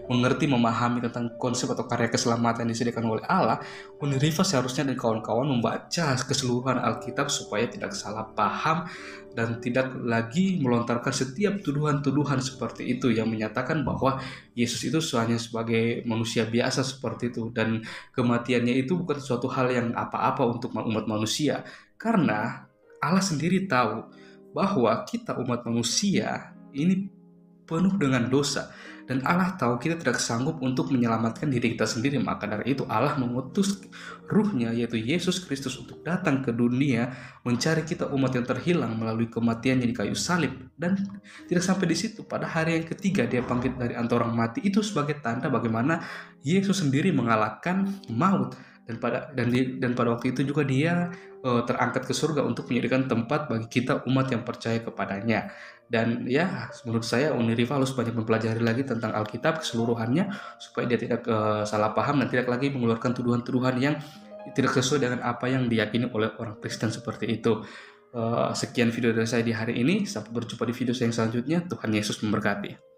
mengerti, memahami tentang konsep atau karya keselamatan yang disediakan oleh Allah, Uni Riva seharusnya dan kawan-kawan membaca keseluruhan Alkitab supaya tidak salah paham dan tidak lagi melontarkan setiap tuduhan-tuduhan seperti itu yang menyatakan bahwa Yesus itu hanya sebagai manusia biasa seperti itu, dan kematiannya itu bukan suatu hal yang apa-apa untuk umat manusia. Karena Allah sendiri tahu bahwa kita umat manusia ini penuh dengan dosa, dan Allah tahu kita tidak sanggup untuk menyelamatkan diri kita sendiri. Maka dari itu Allah mengutus Ruh-Nya, yaitu Yesus Kristus, untuk datang ke dunia mencari kita umat yang terhilang melalui kematiannya di kayu salib. Dan tidak sampai di situ, pada hari yang ketiga dia bangkit dari antara orang mati. Itu sebagai tanda bagaimana Yesus sendiri mengalahkan maut. Dan pada waktu itu juga dia terangkat ke surga untuk menyediakan tempat bagi kita umat yang percaya kepadanya. Dan ya, menurut saya Uni Riva harus banyak mempelajari lagi tentang Alkitab keseluruhannya supaya dia tidak salah paham dan tidak lagi mengeluarkan tuduhan-tuduhan yang tidak sesuai dengan apa yang diyakini oleh orang Kristen seperti itu. Sekian video dari saya di hari ini. Sampai berjumpa di video saya yang selanjutnya. Tuhan Yesus memberkati.